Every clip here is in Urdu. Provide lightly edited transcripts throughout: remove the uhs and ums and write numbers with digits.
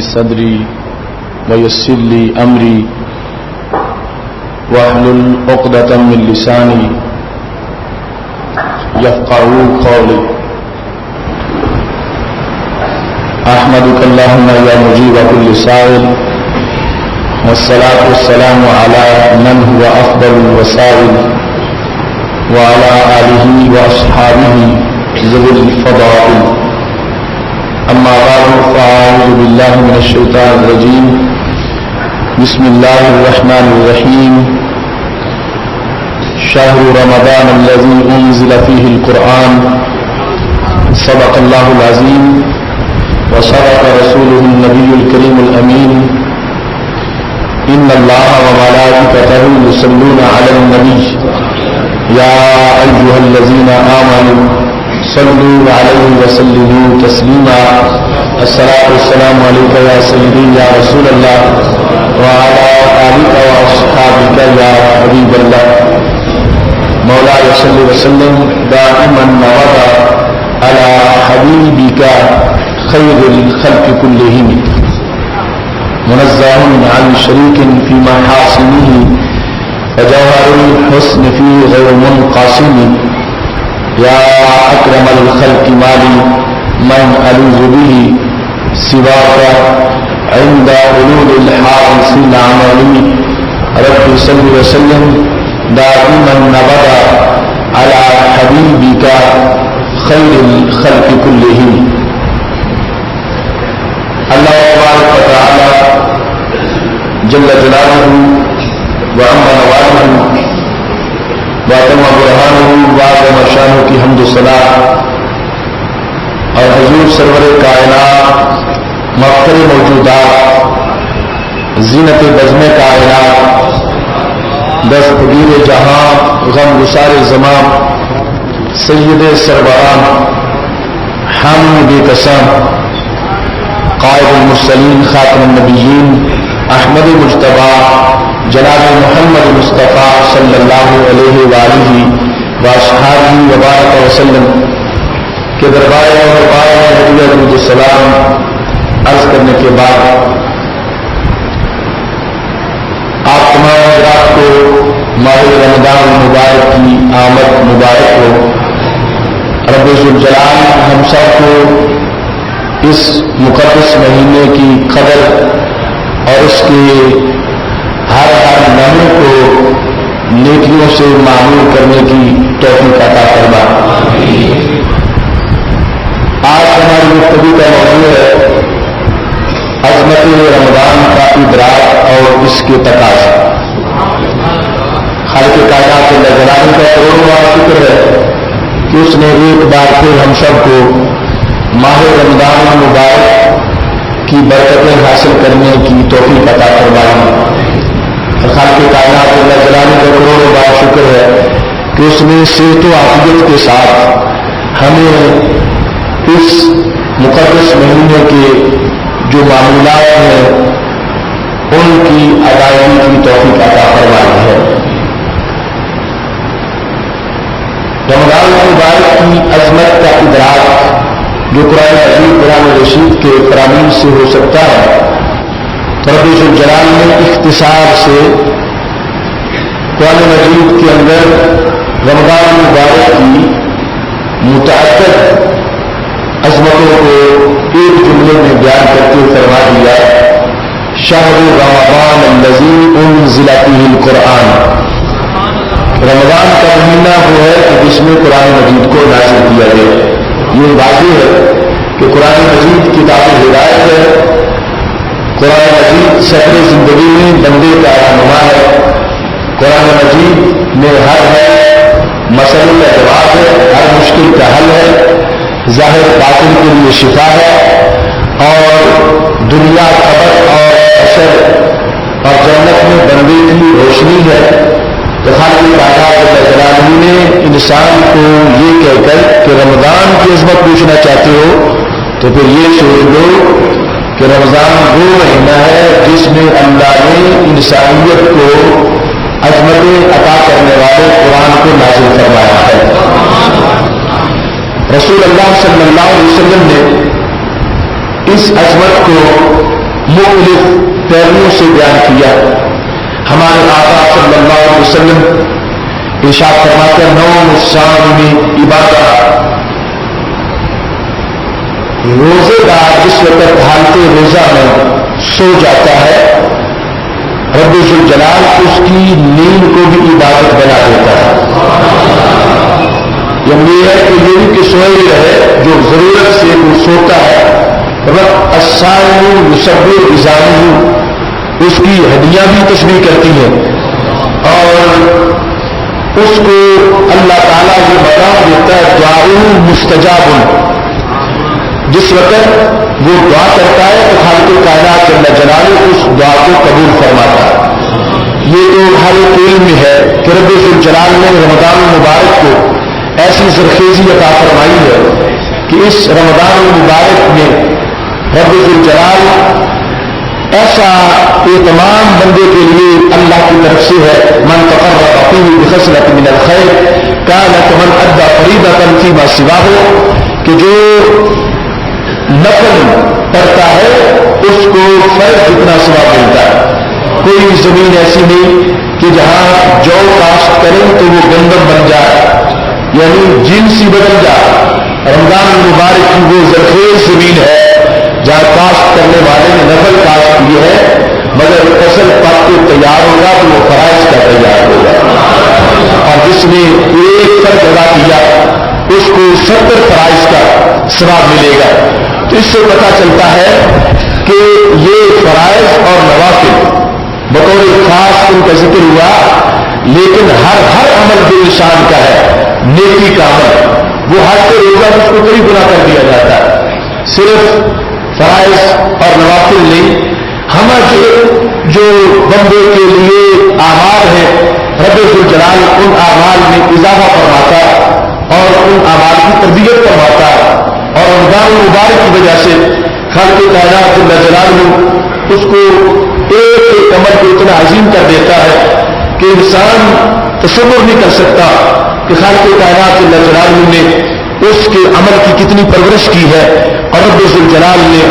صدری ویسر لی امری واحلل عقدۃ من لسانی یفقہوا قولی احمدک اللہم یا مجیب کل سائل والصلاة والسلام علی من هو افضل الوسائل وعلى آلہ واصحابہ ذوی الفضائل اما بعد فاعوذ باللہ من الشیطان الرجیم بسم اللہ الرحمن الرحیم شہر رمضان الذی انزل فیہ القرآن صدق اللہ العظیم وصدق رسولہ النبی الکریم الامین ان اللہ وملائکتہ یصلون علی النبی یا ایھا الذین آمنوا صلوا علیہ وسلموا تسلیما الصلاۃ والسلام علیک یا سیدی یا رسول اللہ وعلی آلک واصحابک یا حبیب اللہ مولانا صلی وسلم دائما وابدا علی حبیبک خیر الخلق کلہم منزہ عن شریک فی محاسنہ فجوہر الحسن فی غیر منقسم یا اکرم الخلق مالی من الوذ به سواک عند حلول الحادث العملی رب صل وسلم دائما ابدا علی حبیبک خیر الخلق کلہم. اللہ تبارک و تعالی جل جلالہ وعم نوالہ واتم برہانہ وعظم شانہ کی حمد و ثنا اور حضور سرور کائنات مفخر موجودات زینت بزم کائنات دستگیر جہاں غم گسار زمان سید سربران حامد قسم قائد المرسلین خاتم النبیین احمد مجتبی جناب محمد مصطفیٰ صلی اللہ علیہ وآلہ وآصحابہ وبارک وسلم کے دربار میں درود السلام عرض کرنے کے بعد آپ تمام حضرات کو ماہ رمضان مبارک کی آمد مبارک ہو. رب ذوالجلال ہم سب کو اس مقدس مہینے کی قدر اور اس کے ہر لمحے کو نیکیوں سے معمول کرنے کی توفیق عطا فرما. آج ہماری گفتگو کا موضوع ہے عظمت رمضان کا ادراک اور اس کے تقاضا. خالق کائنات جل جلالہ کا کروڑواں شکر ہے کہ اس نے ایک بار پھر ہم سب کو ماہ رمضان مبارک کی برکتیں حاصل کرنے کی توفیق عطا فرمائی. خالق کائنات جل جلالہ کا کروڑوں بار شکر ہے کہ اس نے صحت و عافیت کے ساتھ ہمیں اس مقدس مہینے کے جو معمولات ہیں ان کی ادائیگی کی توفیق عطا فرمائی ہے. رمضان مبارک کی عظمت کا ادراک جو قرآن عظیم قرآن رشید کے فرامین سے ہو سکتا ہے، رب ذوالجلال نے اختصار سے قرآن مجید کے اندر رمضان مبارک کی متعدد عظمتوں کو ایک جملے میں بیان کرتے فرما دیا شہر رمضان الذی انزل فیہ القرآن. رمضان کا مہینہ وہ ہے کہ جس میں قرآن مجید کو نازل کیا گیا. یہ واضح ہے کہ قرآن مجید کتاب ہدایت ہے. قرآن مجید سفر زندگی میں بندے کا رہنما ہے. قرآن مجید میں ہر مسئلے کا جواب ہے، ہر مشکل کا حل ہے، ظاہر باطن کے لیے شفا ہے اور دنیا قبر اور اثر اور جنت میں بندے کی روشنی ہے. تو خالق کائنات جل جلالہ نے انسان کو یہ کہہ کر کہ رمضان کی عظمت پوچھنا چاہتے ہو تو پھر یہ سوچ لو کہ رمضان وہ مہینہ ہے جس میں اللہ نے انسانیت کو عظمت عطا کرنے والے قرآن کو نازل فرمایا ہے. رسول اللہ صلی اللہ علیہ وسلم نے اس عظمت کو مختلف پہلوؤں سے بیان کیا. ہمارے آقا صلی اللہ علیہ وسلم ارشاد فرماتے ہیں نوم الصائم عبادت. روزے دار جس وقت حالت روزہ میں سو جاتا ہے رب ذوالجلال اس کی نیند کو بھی عبادت بنا دیتا ہے. یہ ہے کہ یہ بھی کہ سوئے رہے جو ضرورت سے وہ سوتا ہے. رب الصائم یسبح بزانہ اس کی ہڈیاں بھی تسبیح کرتی ہیں اور اس کو اللہ تعالیٰ یہ مقام دیتا ہے دعاء مستجاب. جس وقت وہ دعا کرتا ہے تو خالق کائنات جل جلالہ اس دعا کو قبول فرماتا ہے. یہ تو ہر ایک علم میں ہے کہ رب ذوالجلال نے رمضان المبارک کو ایسی زرخیزی عطا فرمائی ہے کہ اس رمضان المبارک میں رب ذوالجلال ایسا اہتمام بندے کے لیے اللہ کی طرف سے ہے. من تقرب فیہ بخصلۃ من الخیر کان کمن ادى فریضۃ فیما سواہ کہ جو نفل کرتا ہے اس کو فرض جتنا ثواب ملتا ہے. کوئی زمین ایسی نہیں کہ جہاں جو کاشت کریں تو وہ گندم بن جائے یعنی جنسی بدل جائے. رمضان المبارک کی وہ زرخیز زمین ہے جہاں کاشت کرنے والے نے نفل کاشت کی ہے مگر فصل پک کے تیار ہوگا تو وہ فرائض کا تیار ہوگا اور جس نے ایک فرض ادا کیا اس کو 70 فرائض کا ثواب ملے گا. تو اس سے پتہ چلتا ہے کہ یہ فرائض اور نوافل بطور خاص ان کا ذکر ہوا لیکن ہر عمل جو انسان کا ہے نیکی کا عمل وہ حج کے روزہ اس کو کئی گنا کر دیا جاتا ہے. صرف فرائض اور نوافل نہیں ہمارے جو بندے کے لیے اعمال ہیں رب ذوالجلال ان اعمال میں اضافہ فرماتا اور ان اعمال کی تربیت فرماتا اور رمضان المبارک کی وجہ سے خالق کائنات جل جلالہ اس کو ایک عمل کو اتنا عظیم کر دیتا ہے کہ انسان تصور نہیں کر سکتا کہ خالق کائنات جل جلالہ نے اس کے عمل کی کتنی پرورش کی ہے اور رب ذوالجلال نے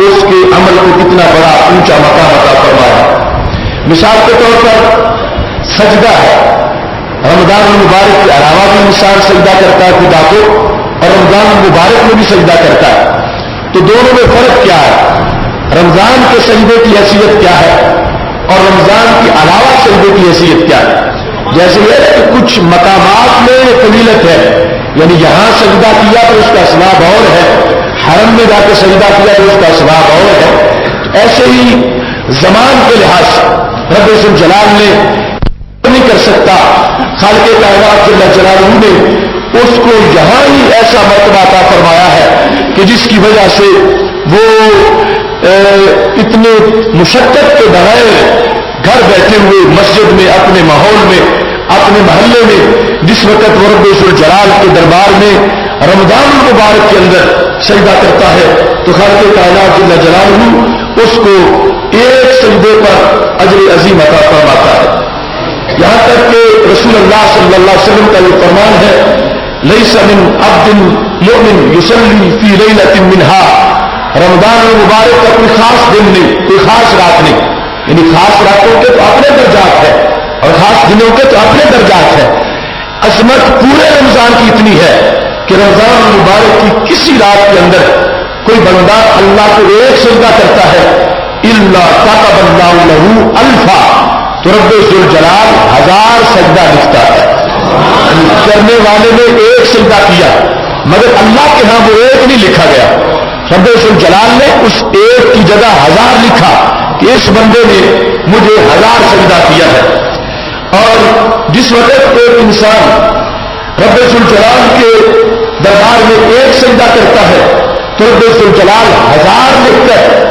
اس کے عمل کو کتنا بڑا اونچا مقام عطا فرمایا. مثال کے طور پر سجدہ ہے. رمضان المبارک کے علاوہ بھی انسان سجدہ کرتا ہے خدا کو اور رمضان المبارک میں بھی سجدہ کرتا ہے. تو دونوں میں فرق کیا ہے؟ رمضان کے سجدے کی حیثیت کیا ہے اور رمضان کے علاوہ سجدے کی حیثیت کیا ہے؟ جیسے یہ کہ کچھ مقامات میں فضیلت ہے یعنی یہاں سجدہ کیا تو اس کا ثواب اور ہے حرم میں جا کے سجدہ کیا تو اس کا ثواب اور ہے. ایسے ہی زمان کے لحاظ سے رب ذوالجلال نے نہیں کر سکتا خالق کائنات جل جلالہ نے اس کو یہاں ہی ایسا مرتبہ عطا فرمایا ہے کہ جس کی وجہ سے وہ اتنے مشقت کے بغیر گھر بیٹھے ہوئے مسجد میں اپنے ماحول میں اپنے محلے میں جس وقت وہ رب ذوالجلال کے دربار میں رمضان المبارک کے اندر سجدہ کرتا ہے تو خالق کائنات جل جلالہ اس کو ایک سجدے پر اجر عظیم عطا فرماتا ہے. یہاں تک کہ رسول اللہ صلی اللہ علیہ وسلم کا یہ فرمان ہے لیس من عبد مؤمن یصلی فی لیلۃ منہا. رمضان المبارک کا کوئی خاص دن نہیں کوئی خاص رات نہیں یعنی خاص راتوں کے تو اپنے درجات ہے اور خاص دنوں کے تو اپنے درجات ہے. عظمت پورے رمضان کی اتنی ہے کہ رمضان المبارک کی کسی رات کے اندر کوئی بندہ اللہ کو ایک سجدہ کرتا ہے الا كتب الله له الفا تو رب ذوالجلال 1000 سجدہ لکھتا ہے. کرنے والے نے ایک سجدہ کیا مگر اللہ کے ہاں وہ ایک نہیں لکھا گیا. رب ذوالجلال نے اس ایک کی جگہ 1000 لکھا کہ اس بندے نے مجھے 1000 سجدہ کیا ہے. اور جس وقت ایک انسان رب ذوالجلال کے دربار میں ایک سجدہ کرتا ہے تو رب ذوالجلال 1000 لکھ کر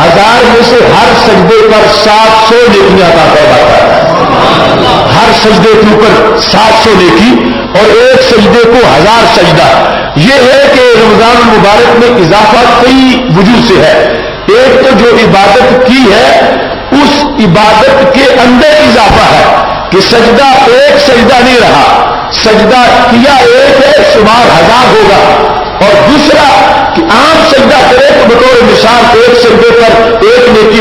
1000 میں سے ہر سجدے پر 700 نیکیاں عطا فرماتا ہے. ہر سجدے کے اوپر 700 نیکی اور ایک سجدے کو 1000 سجدہ. یہ ہے کہ رمضان المبارک میں اضافہ کئی وجوہ سے ہے. ایک تو جو عبادت کی ہے اس عبادت کے اندر اضافہ ہے کہ سجدہ ایک سجدہ نہیں رہا سجدہ کیا ایک ہے شمار 1000 ہوگا. اور دوسرا کہ عام سجدہ کرے تو بطور مثال ایک سجدے پر ایک نیکی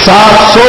700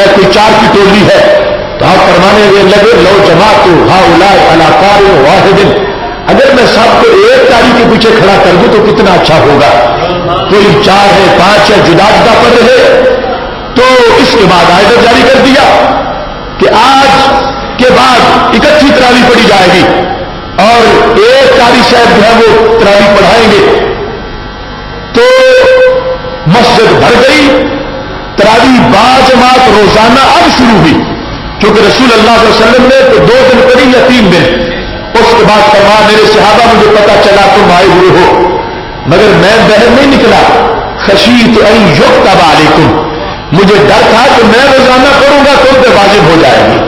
شاید کوئی 4 کی ٹولی ہے، تو آپ فرمانے لگے لو جماعت ہؤلاء علی قارئ واحد، اگر میں سب کو ایک قاری کے پیچھے کھڑا کر دوں تو کتنا اچھا ہوگا. کوئی 4 ہے 5 ہے جدا جدا پڑھ رہے. تو اس کے بعد آیت جاری کر دیا کہ آج کے بعد اکٹھی تراویح پڑھی جائے گی اور ایک قاری صاحب جو ہے وہ تراویح پڑھائیں گے. تو مسجد بھر گئی. تراویح باجماعت روزانہ اب شروع ہوئی، کیونکہ رسول اللہ صلی اللہ علیہ وسلم نے تو 2 دن پڑھی یا 3 دن. اس کے بعد فرمایا میرے صحابہ مجھے پتا چلا تم آئے ہوئے ہو، مگر میں باہر نہیں نکلا. خشیت ان یکتب علیکم، مجھے ڈر تھا کہ میں روزانہ پڑھوں گا تم پہ واجب ہو جائے گی.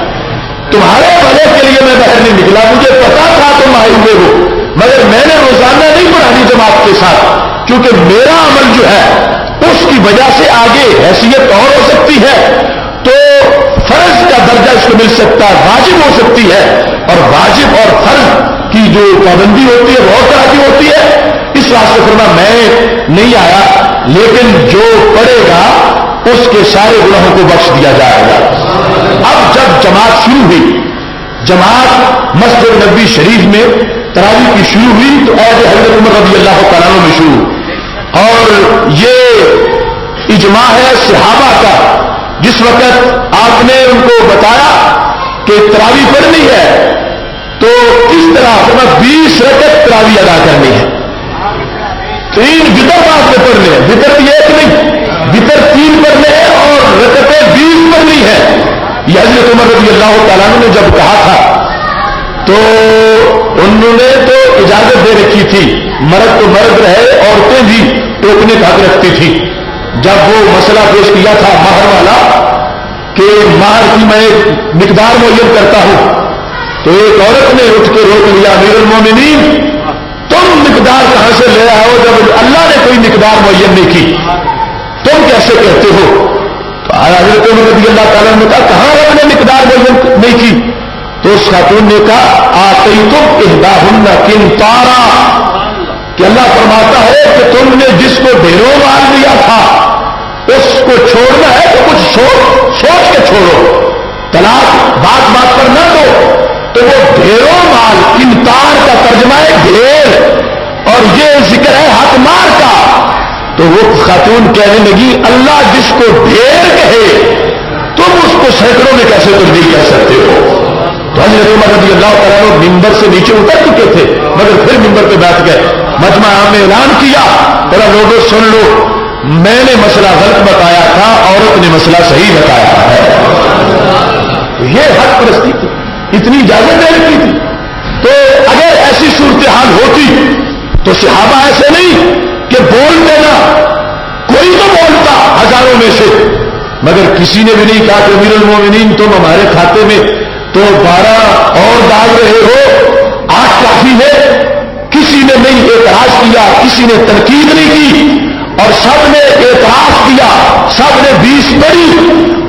تمہارے بھلے کے لیے میں باہر نہیں نکلا، مجھے پتا تھا تم آئے ہوئے ہو، مگر میں نے روزانہ نہیں پڑھانی جماعت کے ساتھ، کیونکہ میرا عمل جو ہے اس کی وجہ سے آگے حیثیت اور ہو سکتی ہے، تو فرض کا درجہ اس کو مل سکتا ہے، واجب ہو سکتی ہے. اور واجب اور فرض کی جو پابندی ہوتی ہے بہت طرح کی ہوتی ہے. اس واسطے فرمایا میں نہیں آیا، لیکن جو پڑھے گا اس کے سارے گناہوں کو بخش دیا جائے گا. اب جب جماعت شروع ہوئی، جماعت مسجد نبوی شریف میں تراویح کی شروع ہوئی تو عہد حضرت عمر رضی اللہ تعالیٰ عنہ میں شروع. اور یہ اجماع ہے صحابہ کا. جس وقت آپ نے ان کو بتایا کہ تراویح پڑھنی ہے تو کس طرح 20 رکعت تراویح ادا کرنی ہے. 3 وطر بعد میں پڑھنے ہیں، وطر کی 1 نہیں، وطر 3 پڑھنے ہیں اور رکعتیں 20 پڑھنی ہے. یہ حضرت عمر رضی اللہ تعالیٰ عنہ نے جب کہا تھا تو انہوں نے تو اجازت دے رکھی تھی، مرد تو مرد رہے، عورتیں بھی ٹوکنے کا حق رکھتی تھی. جب وہ مسئلہ پیش کیا تھا مہر والا کہ مہر کی میں ایک مقدار معین کرتا ہوں، تو ایک عورت نے اٹھ کے روک لیا، امیر المومنین تم مقدار کہاں سے لے آئے ہو جب اللہ نے کوئی مقدار معین نہیں کی، تم کیسے کہتے ہو؟ تو حضرت عمر رضی اللہ تعالیٰ نے کہا کہاں رب نے مقدار معین نہیں کی؟ تو اس خاتون نے کہا آتیتم احداہن قنطارا، کہ اللہ فرماتا ہے کہ تم نے جس کو ڈھیروں مال دیا تھا اس کو چھوڑنا ہے تو کچھ سوچ کے چھوڑو. طلاق بات بات پر نہ دو. تو وہ ڈھیروں مال، قنطار کا ترجمہ ہے ڈھیر، اور یہ ذکر ہے حق مار کا. تو وہ خاتون کہنے لگی اللہ جس کو ڈھیر کہے تم اس کو سینکڑوں میں کیسے تبدیل کر سکتے ہو؟ تو حضرت عمر رضی اللہ تعالیٰ ممبر سے نیچے اتر چکے تھے مگر پھر ممبر پہ بیٹھ گئے. مجمع عام نے اعلان کیا بڑا لوگوں سن لو، میں نے مسئلہ غلط بتایا تھا، عورت نے مسئلہ صحیح بتایا ہے. یہ حق پرستی تھی، اتنی اجازت دے رکھی تھی. تو اگر ایسی صورتحال ہوتی تو صحابہ ایسے نہیں کہ بولتے نہ، کوئی تو بولتا ہزاروں میں سے، مگر کسی نے بھی نہیں کہا کہ امیر المومنین تم ہمارے کھاتے میں تو 12 اور ڈال رہے ہو، 8 کافی ہے. کسی نے نہیں اعتراض کیا، کسی نے تنقید نہیں کی، اور سب نے اعتراض کیا، سب نے 20 پڑھی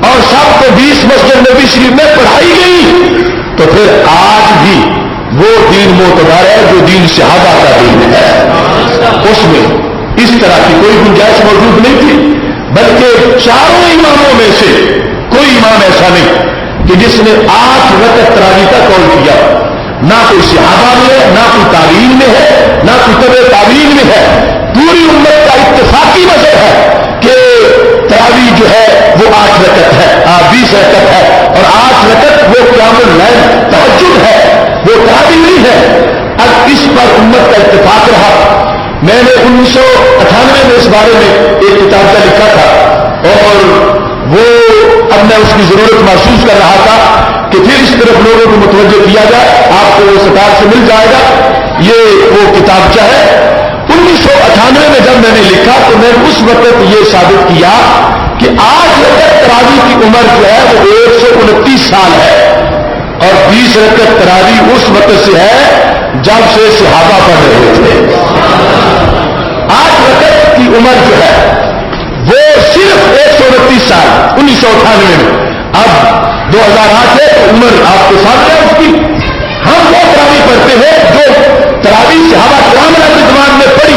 اور سب کو 20 مسجد نبی شریف میں پڑھائی گئی. تو پھر آج بھی وہ دین معتبر ہے جو دین صحابہ کا دین ہے. اس میں اس طرح کی کوئی گنجائش موجود نہیں تھی، بلکہ چاروں اماموں میں سے کوئی امام ایسا نہیں کہ جس نے 8 رکعت تراویح کا قول کیا. نہ کوئی صحابہ میں ہے، نہ کوئی تابعین میں ہے، نہ کوئی تبع تابعین میں ہے. پوری امت کا اتفاقی مذہب ہے کہ تراویح جو ہے وہ 8 رکعت ہے، 20 رکعت ہے، اور 8 رکعت وہ قیام اللیل تہجد ہے، وہ تراویح نہیں ہے. اب اس پر امت کا اتفاق رہا. میں نے 1998 میں اس بارے میں ایک کتاب کا لکھا تھا، اور وہ اب میں اس کی ضرورت محسوس کر رہا تھا کہ پھر اس طرف لوگوں کو متوجہ کیا جائے. آپ کو وہ ستار سے مل جائے گا، یہ وہ کتاب کیا ہے. 1998 میں جب میں نے لکھا تو میں اس وقت یہ ثابت کیا کہ آج رکعت تراویح کی عمر جو ہے وہ 129 سال ہے، اور 20 رکعت تراویح اس وقت سے ہے جب سے صحابہ پڑھ رہے تھے. 8 رکعت کی عمر جو ہے وہ صرف 129 سال 1998 میں. اب 2008 ہے تو عمر آپ کے ساتھ ہے اس کی. ہم وہ تراویح پڑھتے ہیں جو تراویح صحابہ کرام کے زمان میں پڑھی،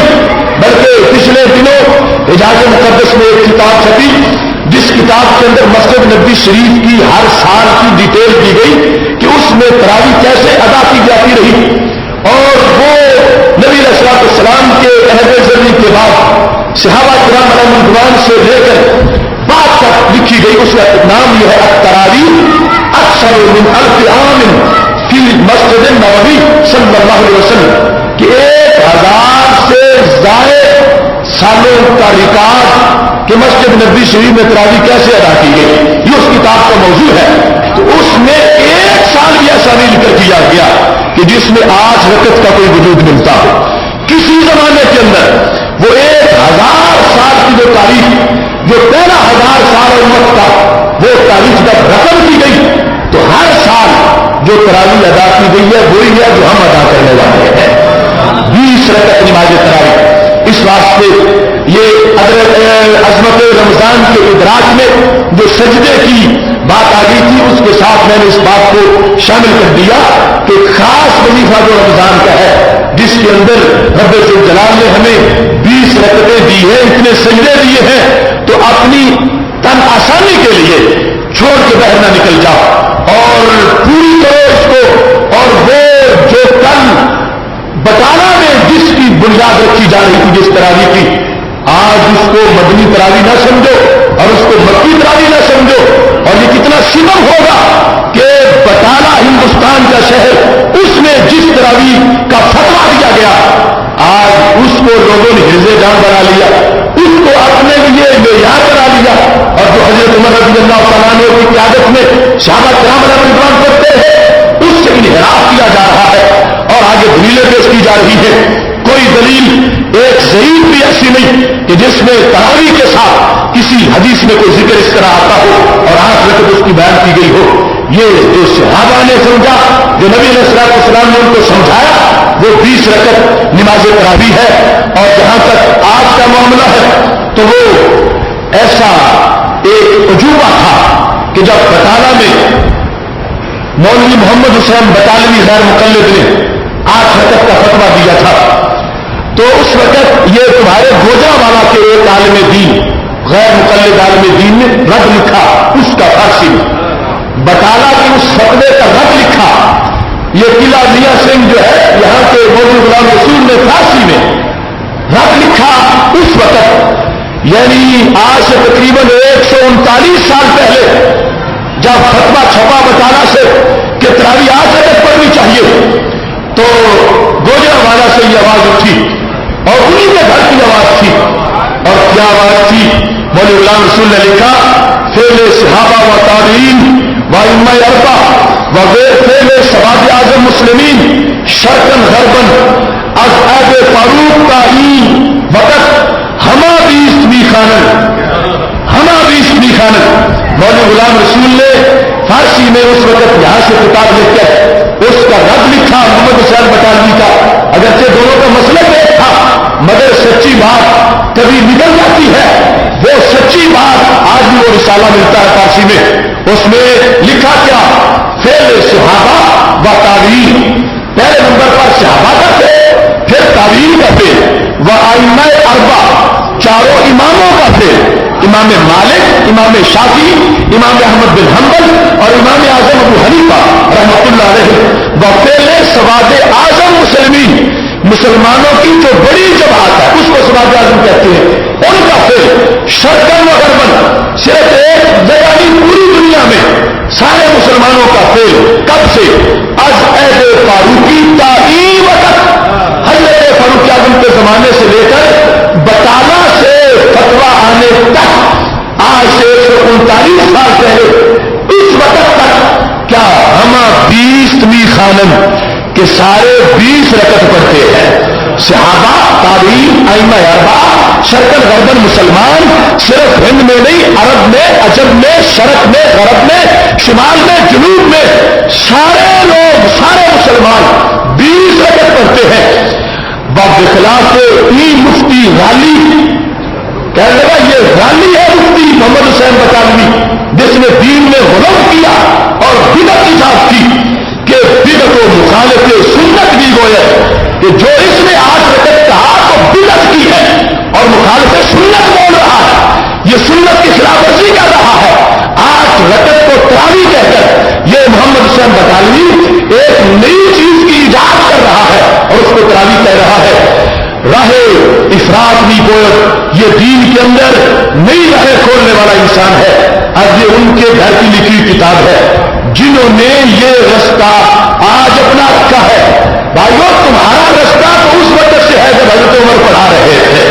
بلکہ پچھلے دنوں حجاز مقدس میں ایک کتاب چھپی جس کتاب کے اندر مسجد نبوی شریف کی ہر سال کی ڈیٹیل دی گئی کہ اس میں تراویح کیسے ادا کی جاتی رہی، اور وہ نبی علیہ السلام کے عہد زرعی کے بعد صحابہ کرام علیہ رضوان سے لے کر بعد تک لکھی گئی، اس کا نام یہ ہے التراویح اکثر من الف عام فی مسجد نبوی صلی اللہ علیہ وسلم، کہ 1000 سے زائد سالوں کا ریکارڈ کہ مسجد نبوی شریف میں تراویح کیسے ادا کی گئی، یہ اس کتاب کا موضوع ہے۔ تو اس میں ایک سال بھی ایسا نہیں ذکر کیا گیا کہ جس میں 8 رکعت کا کوئی وجود ملتا ہو۔ کسی زمانے کے اندر وہ 1000 سال کی جو تاریخ، جو پہلا 1000 سال امت کا وہ تاریخ جب رقم کی گئی تو ہر سال جو تراویح ادا کی گئی ہے وہی ہے جو ہم ادا کرنے والے ہیں، 20 رکعت نماز تراویح۔ اس واسطے یہ عظمت رمضان کے ادراک میں جو سجدے کی بات آ گئی تھی، اس کے ساتھ میں نے اس بات کو شامل کر دیا کہ خاص وظیفہ جو رمضان کا ہے، جس کے اندر رب جلال نے ہمیں 20 رکعتیں دی ہیں، اتنے سجدے دیے ہیں، تو اپنی تن آسانی کے لیے چھوڑ کے باہر نہ نکل جاؤ اور پوری کرو اس کو۔ اور وہ جو کل بٹالہ میں جس کی بنیاد رکھی جا رہی تھی جس تراویح کی، آج اس کو مدنی تراویح نہ سمجھو اور اس کو مکی تراویح نہ سمجھو، اور یہ کتنا سبب ہوگا کہ بٹالہ ہندوستان کا شہر، اس میں جس تراویح کا فتویٰ دیا گیا، آج اس کو لوگوں نے حرز جان بنا لیا، اس کو اپنے لیے معیار بنا لیا، اور جو حضرت عمر رضی اللہ تعالیٰ عنہ کی قیادت میں صحابہ کرام علیہ رضوان کرتے ہیں، اس سے انحراف کیا جا رہا ہے اور آگے دلیلیں پیش کی جا رہی ہے۔ کوئی دلیل ایک ضعیف بھی ایسی نہیں کہ جس میں تراویح کے ساتھ کسی حدیث میں کوئی ذکر اس طرح آتا ہو اور 8 رکعت اس کی بیان کی گئی ہو۔ یہ جو صحابہ نے سمجھا، جو نبی علیہ السلام نے ان کو سمجھایا، وہ 20 رکعت نماز تراویح ہے۔ اور جہاں تک آج کا معاملہ ہے تو وہ ایسا ایک عجوبہ تھا کہ جب بٹالہ میں مولوی محمد حسین بٹالوی غیر مقلد نے 8 رکعت کا فتویٰ دیا تھا، تو اس وقت یہ تمہارے گوجرا والا کے ایک عالم دین، غیر مقلد عالم دین نے رد لکھا اس کا فارسی میں، بٹالہ کی اس فتوے کا رد لکھا۔ یہ قلعہ میاں سنگھ جو ہے یہاں کے مولوی غلام رسول نے فارسی میں رد لکھا اس وقت، یعنی آج سے تقریباً 139 سال پہلے جب فتویٰ چھپا بٹالہ سے کہ تراویح 8 رکعت پڑھنی چاہیے، تو گوجرا والا سے یہ آواز اٹھی اور انہیں کے گھر کی آواز تھی، اور کیا آواز تھی؟ مولوی غلام رسول نے لکھا، فعل صحابہ و تابعین و ائمہ اربعہ و فعل سواد اعظم مسلمین شرقاً غرباً از عہد فاروق کا این وقت ہما بیست میخانن مولوی غلام رسول نے فارسی میں اس وقت یہاں سے کتاب لکھ کر اس کا رد لکھا محمد حسین بٹالوی کا۔ اگرچہ دونوں کا مسئلہ ایک تھا، مگر سچی بات کبھی نکل جاتی ہے، وہ سچی بات آج بھی وہ رسالہ ملتا ہے فارسی میں، اس میں لکھا کیا؟ فعل صحابہ و تابعین، پہلے نمبر پر صحابہ کا فعل، پھر تابعین کا فعل، و ائمہ اربعہ، چاروں اماموں کا فعل، امام مالک، امام شافعی، امام احمد بن حنبل اور امام اعظم ابو حنیفہ رحمۃ اللہ علیہ، وفعل سواد اعظم مسلمانوں کی جو بڑی جماعت ہے اس کو سواد اعظم کہتے ہیں، ان کا فعل شرقاً و غرباً، صرف ایک جگہ نہیں پوری دنیا میں سارے مسلمانوں کا فعل، کب سے؟ از عہد فاروقی تا این وقت، حضرت فاروق اعظم کے زمانے سے لے کر بٹالہ سے فتویٰ آنے تک، آج سے 139 سال پہلے اس وقت تک، کیا ہما 20 میخانن کے سارے 20 رکعت پڑھتے ہیں؟ صحابہ، تابعین، ائمہ اربعہ، شرقاً غرباً مسلمان، صرف ہند میں نہیں، عرب میں، عجم میں، شرق میں، غرب میں، شمال میں، جنوب میں، سارے لوگ، سارے مسلمان 20 رکعت پڑھتے ہیں۔ بخلاف مفتی غالی، کہنے لگا یہ غالی ہے مفتی محمد حسین بٹالوی، جس نے دین میں غلط کیا اور بدعت ایجاد کی، کہ بدعت و مخالف سنت بھی گویا کہ جو اس نے 8 رکعت کہا تو بدعت کی ہے اور مخالف سنت بول رہا ہے، یہ سنت کی خلاف ورزی کا یہ محمد حسین بٹالوی ایک نئی چیز کی ایجاد کر رہا ہے اور اس کو تراویح کہہ رہا ہے. راہ افراط نہیں کوئی، یہ دین کے اندر نئی راہیں کھولنے والا انسان ہے. اب یہ ان کے گھر کی لکھی کتاب ہے جنہوں نے یہ رستہ آج اپنا رکھا ہے. بھائیو تمہارا رستہ تو اس وقت سے ہے جب حضرت عمر پڑھا رہے تھے،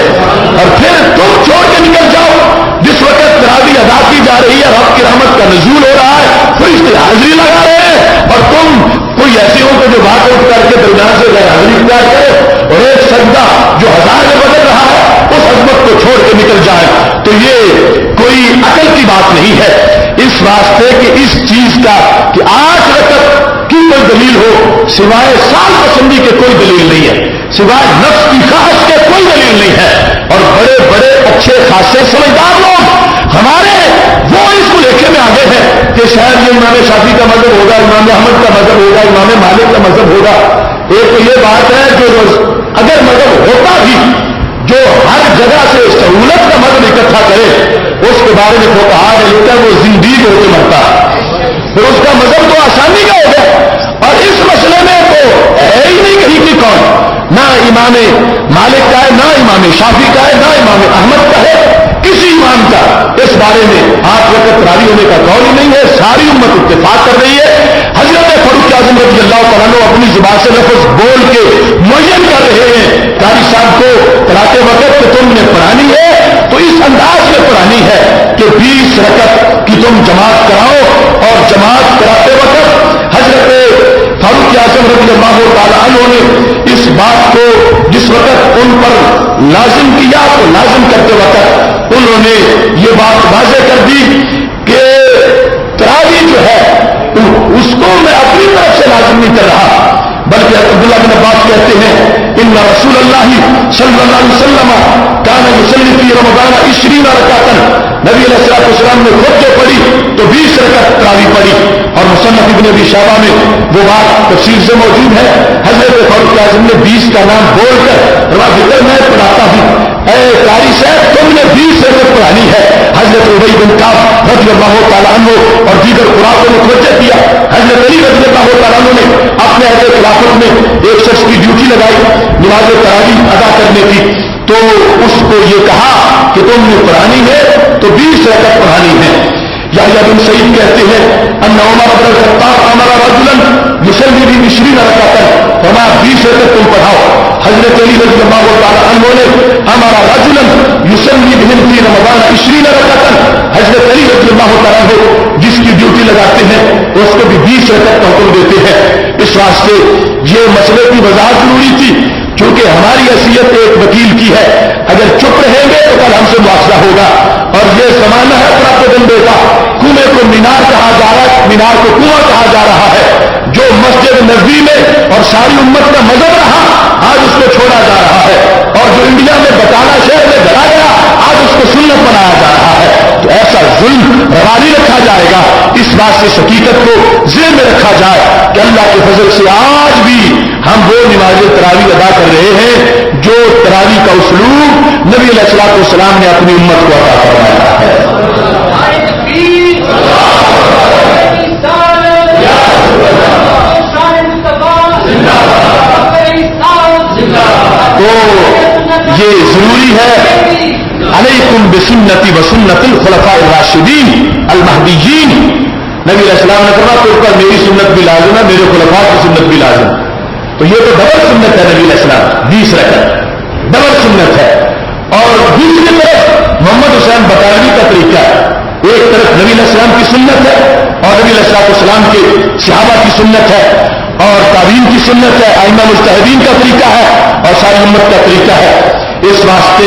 اور پھر تم چھوڑ کے نکل جاؤ جس وقت تراویح ادا کی جا رہی ہے، رب کی رحمت کا نزول ہو رہا ہے، فرشتے حاضری لگا رہے ہیں، اور تم کوئی ایسے ہو کہ جو بات اٹھ کر کے درمیان سے غیر حاضری اختیار کرے اور ایک سجدہ جو ہزار میں بدل رہا ہے اس عظمت کو چھوڑ کے نکل جائے. تو یہ کوئی عقل کی بات نہیں ہے. اس واسطے کہ اس چیز کا کہ 8 رکعت کی کوئی دلیل ہو سوائے سال پسندی کے کوئی دلیل نہیں ہے، سوائے نفس کی خواہش کے کوئی دلیل نہیں ہے. اور بڑے بڑے اچھے خاصے سمجھدار لوگ ہمارے وہ اس کو لیکھے میں آگے ہیں کہ شاید یہ امام شافعی کا مذہب ہوگا، امام احمد کا مذہب ہوگا، امام مالک کا مذہب ہوگا. ایک تو یہ بات ہے جو اگر مذہب ہوتا بھی جو ہر جگہ سے سہولت کا مذہب اکٹھا کرے اس کے بارے میں فقہا نے لکھا وہ زندگی ہو کے مرتا ہے، پھر اس کا مذہب تو آسانی کا ہو گیا. اور اس مسئلے میں تو ہے ہی نہیں کہیں کی کون، نہ امام مالک کا ہے، نہ امام شافعی کا ہے، نہ امام احمد کا ہے، کسی امام کا اس بارے میں 8 وقت تراویح ہونے کا قول ہی نہیں ہے. ساری امت اتفاق کر رہی ہے. حضرت فاروق اعظم رضی اللہ تعالیٰ عنہ اپنی زبان سے لفظ بول کے معین کر رہے ہیں قاری صاحب کو پڑھاتے وقت کہ تم نے پڑھانی ہے تو اس انداز میں پڑھانی ہے کہ 20 رکعت کی تم جماعت کراؤ. اور جماعت کراتے وقت حضرت فاروق اعظم رضی اللہ تعالیٰ عنہ نے اس بات کو جس وقت ان پر لازم کیا تو لازم کرتے وقت انہوں نے یہ بات واضح کر دی کہ تراویح جو ہے اس کو میں اپنی طرف سے لازم نہیں کر رہا، بلکہ عبداللہ بن عباس کہتے ہیں ان رسول اللہ صلی اللہ علیہ وسلم کان یصلی فی رمضان 20 رکعتا. نبی علیہ الصلوۃ والسلام نے خود جو پڑھی تو 20 رکعت تراویح پڑھی. اور مصنف ابن ابی شیبہ میں وہ بات تفصیل سے موجود ہے. حضرت فاروق اعظم نے 20 کا نام بول کر ذکر میں پڑھاتا ہوں اے قاری صاحب تم نے 20 رکعت پڑھانی ہے. حضرت ابی بن کعب رضی اللہ تعالیٰ عنہ اور دیگر قراء کو متوجہ کیا. حضرت علی رضی اللہ تعالیٰ عنہ نے اپنے عہد خلافت میں ایک شخص کی ڈیوٹی لگائی نماز تراویح ادا کرنے کی، تو اس کو یہ کہا کہ تم نے پڑھانی ہے تو 20 رکعت پڑھانی ہے. یحییٰ بن سعید کہتے ہیں ان عمر بن الخطاب امر رجلا یصلی فی 20 رکعتا، فرمایا 20 رکعت تم پڑھاؤ. حضرت علی رضی اللہ تعالیٰ عنہ نے امر رجلا یصلی بهم فی رمضان 20 رکعتا، حضرت علی رضی اللہ تعالیٰ عنہ جس کی ڈیوٹی لگاتے ہیں اس کو بھی 20 رکعت کا حکم دیتے ہیں. اس واسطے یہ مسئلے کی وضاحت ضروری تھی کیونکہ ہماری حیثیت ایک وکیل کی ہے. اگر چپ رہیں گے تو کل ہم سے معاوضہ ہوگا. اور یہ زمانہ ہے پراپت بندے کا، کنویں کو مینار کہا جا رہا ہے، مینار کو کنواں کہا جا رہا ہے. جو مسجد نبوی میں اور ساری امت کا مذہب رہا آج اس کو چھوڑا جا رہا ہے، اور جو انڈیا میں بٹالہ شہر میں گھڑا گیا آج اس کو سنت بنایا جا رہا ہے. تو ایسا ظلم روا نہیں رکھا جائے گا. اس بات سے حقیقت کو ذہن میں رکھا جائے کہ اللہ کے فضل سے آج بھی ہم وہ نماز تراویح ادا کر رہے ہیں جو تراویح کا اسلوب نبی علیہ الصلوۃ والسلام نے اپنی امت کو عطا فرمایا ہے. تو یہ ضروری ہے علیکم بسنتی وسنت الخلفاء الراشدین المہدیین. نبی علیہ السلام نے فرمایا تو اوپر میری سنت بھی لازم ہے، میرے خلفاء کی سنت بھی لازم. تو یہ تو ڈبل سنت ہے. نبی علیہ السلام 20 رکعت ڈبل سنت ہے. اور دوسری طرف محمد حسین بطالوی کا طریقہ ہے. ایک طرف نبی علیہ السلام کی سنت ہے اور نبی علیہ السلام کے صحابہ کی سنت ہے اور تابعین کی سنت ہے، ائمہ مجتہدین کا طریقہ ہے اور ساری امت کا طریقہ ہے. اس واسطے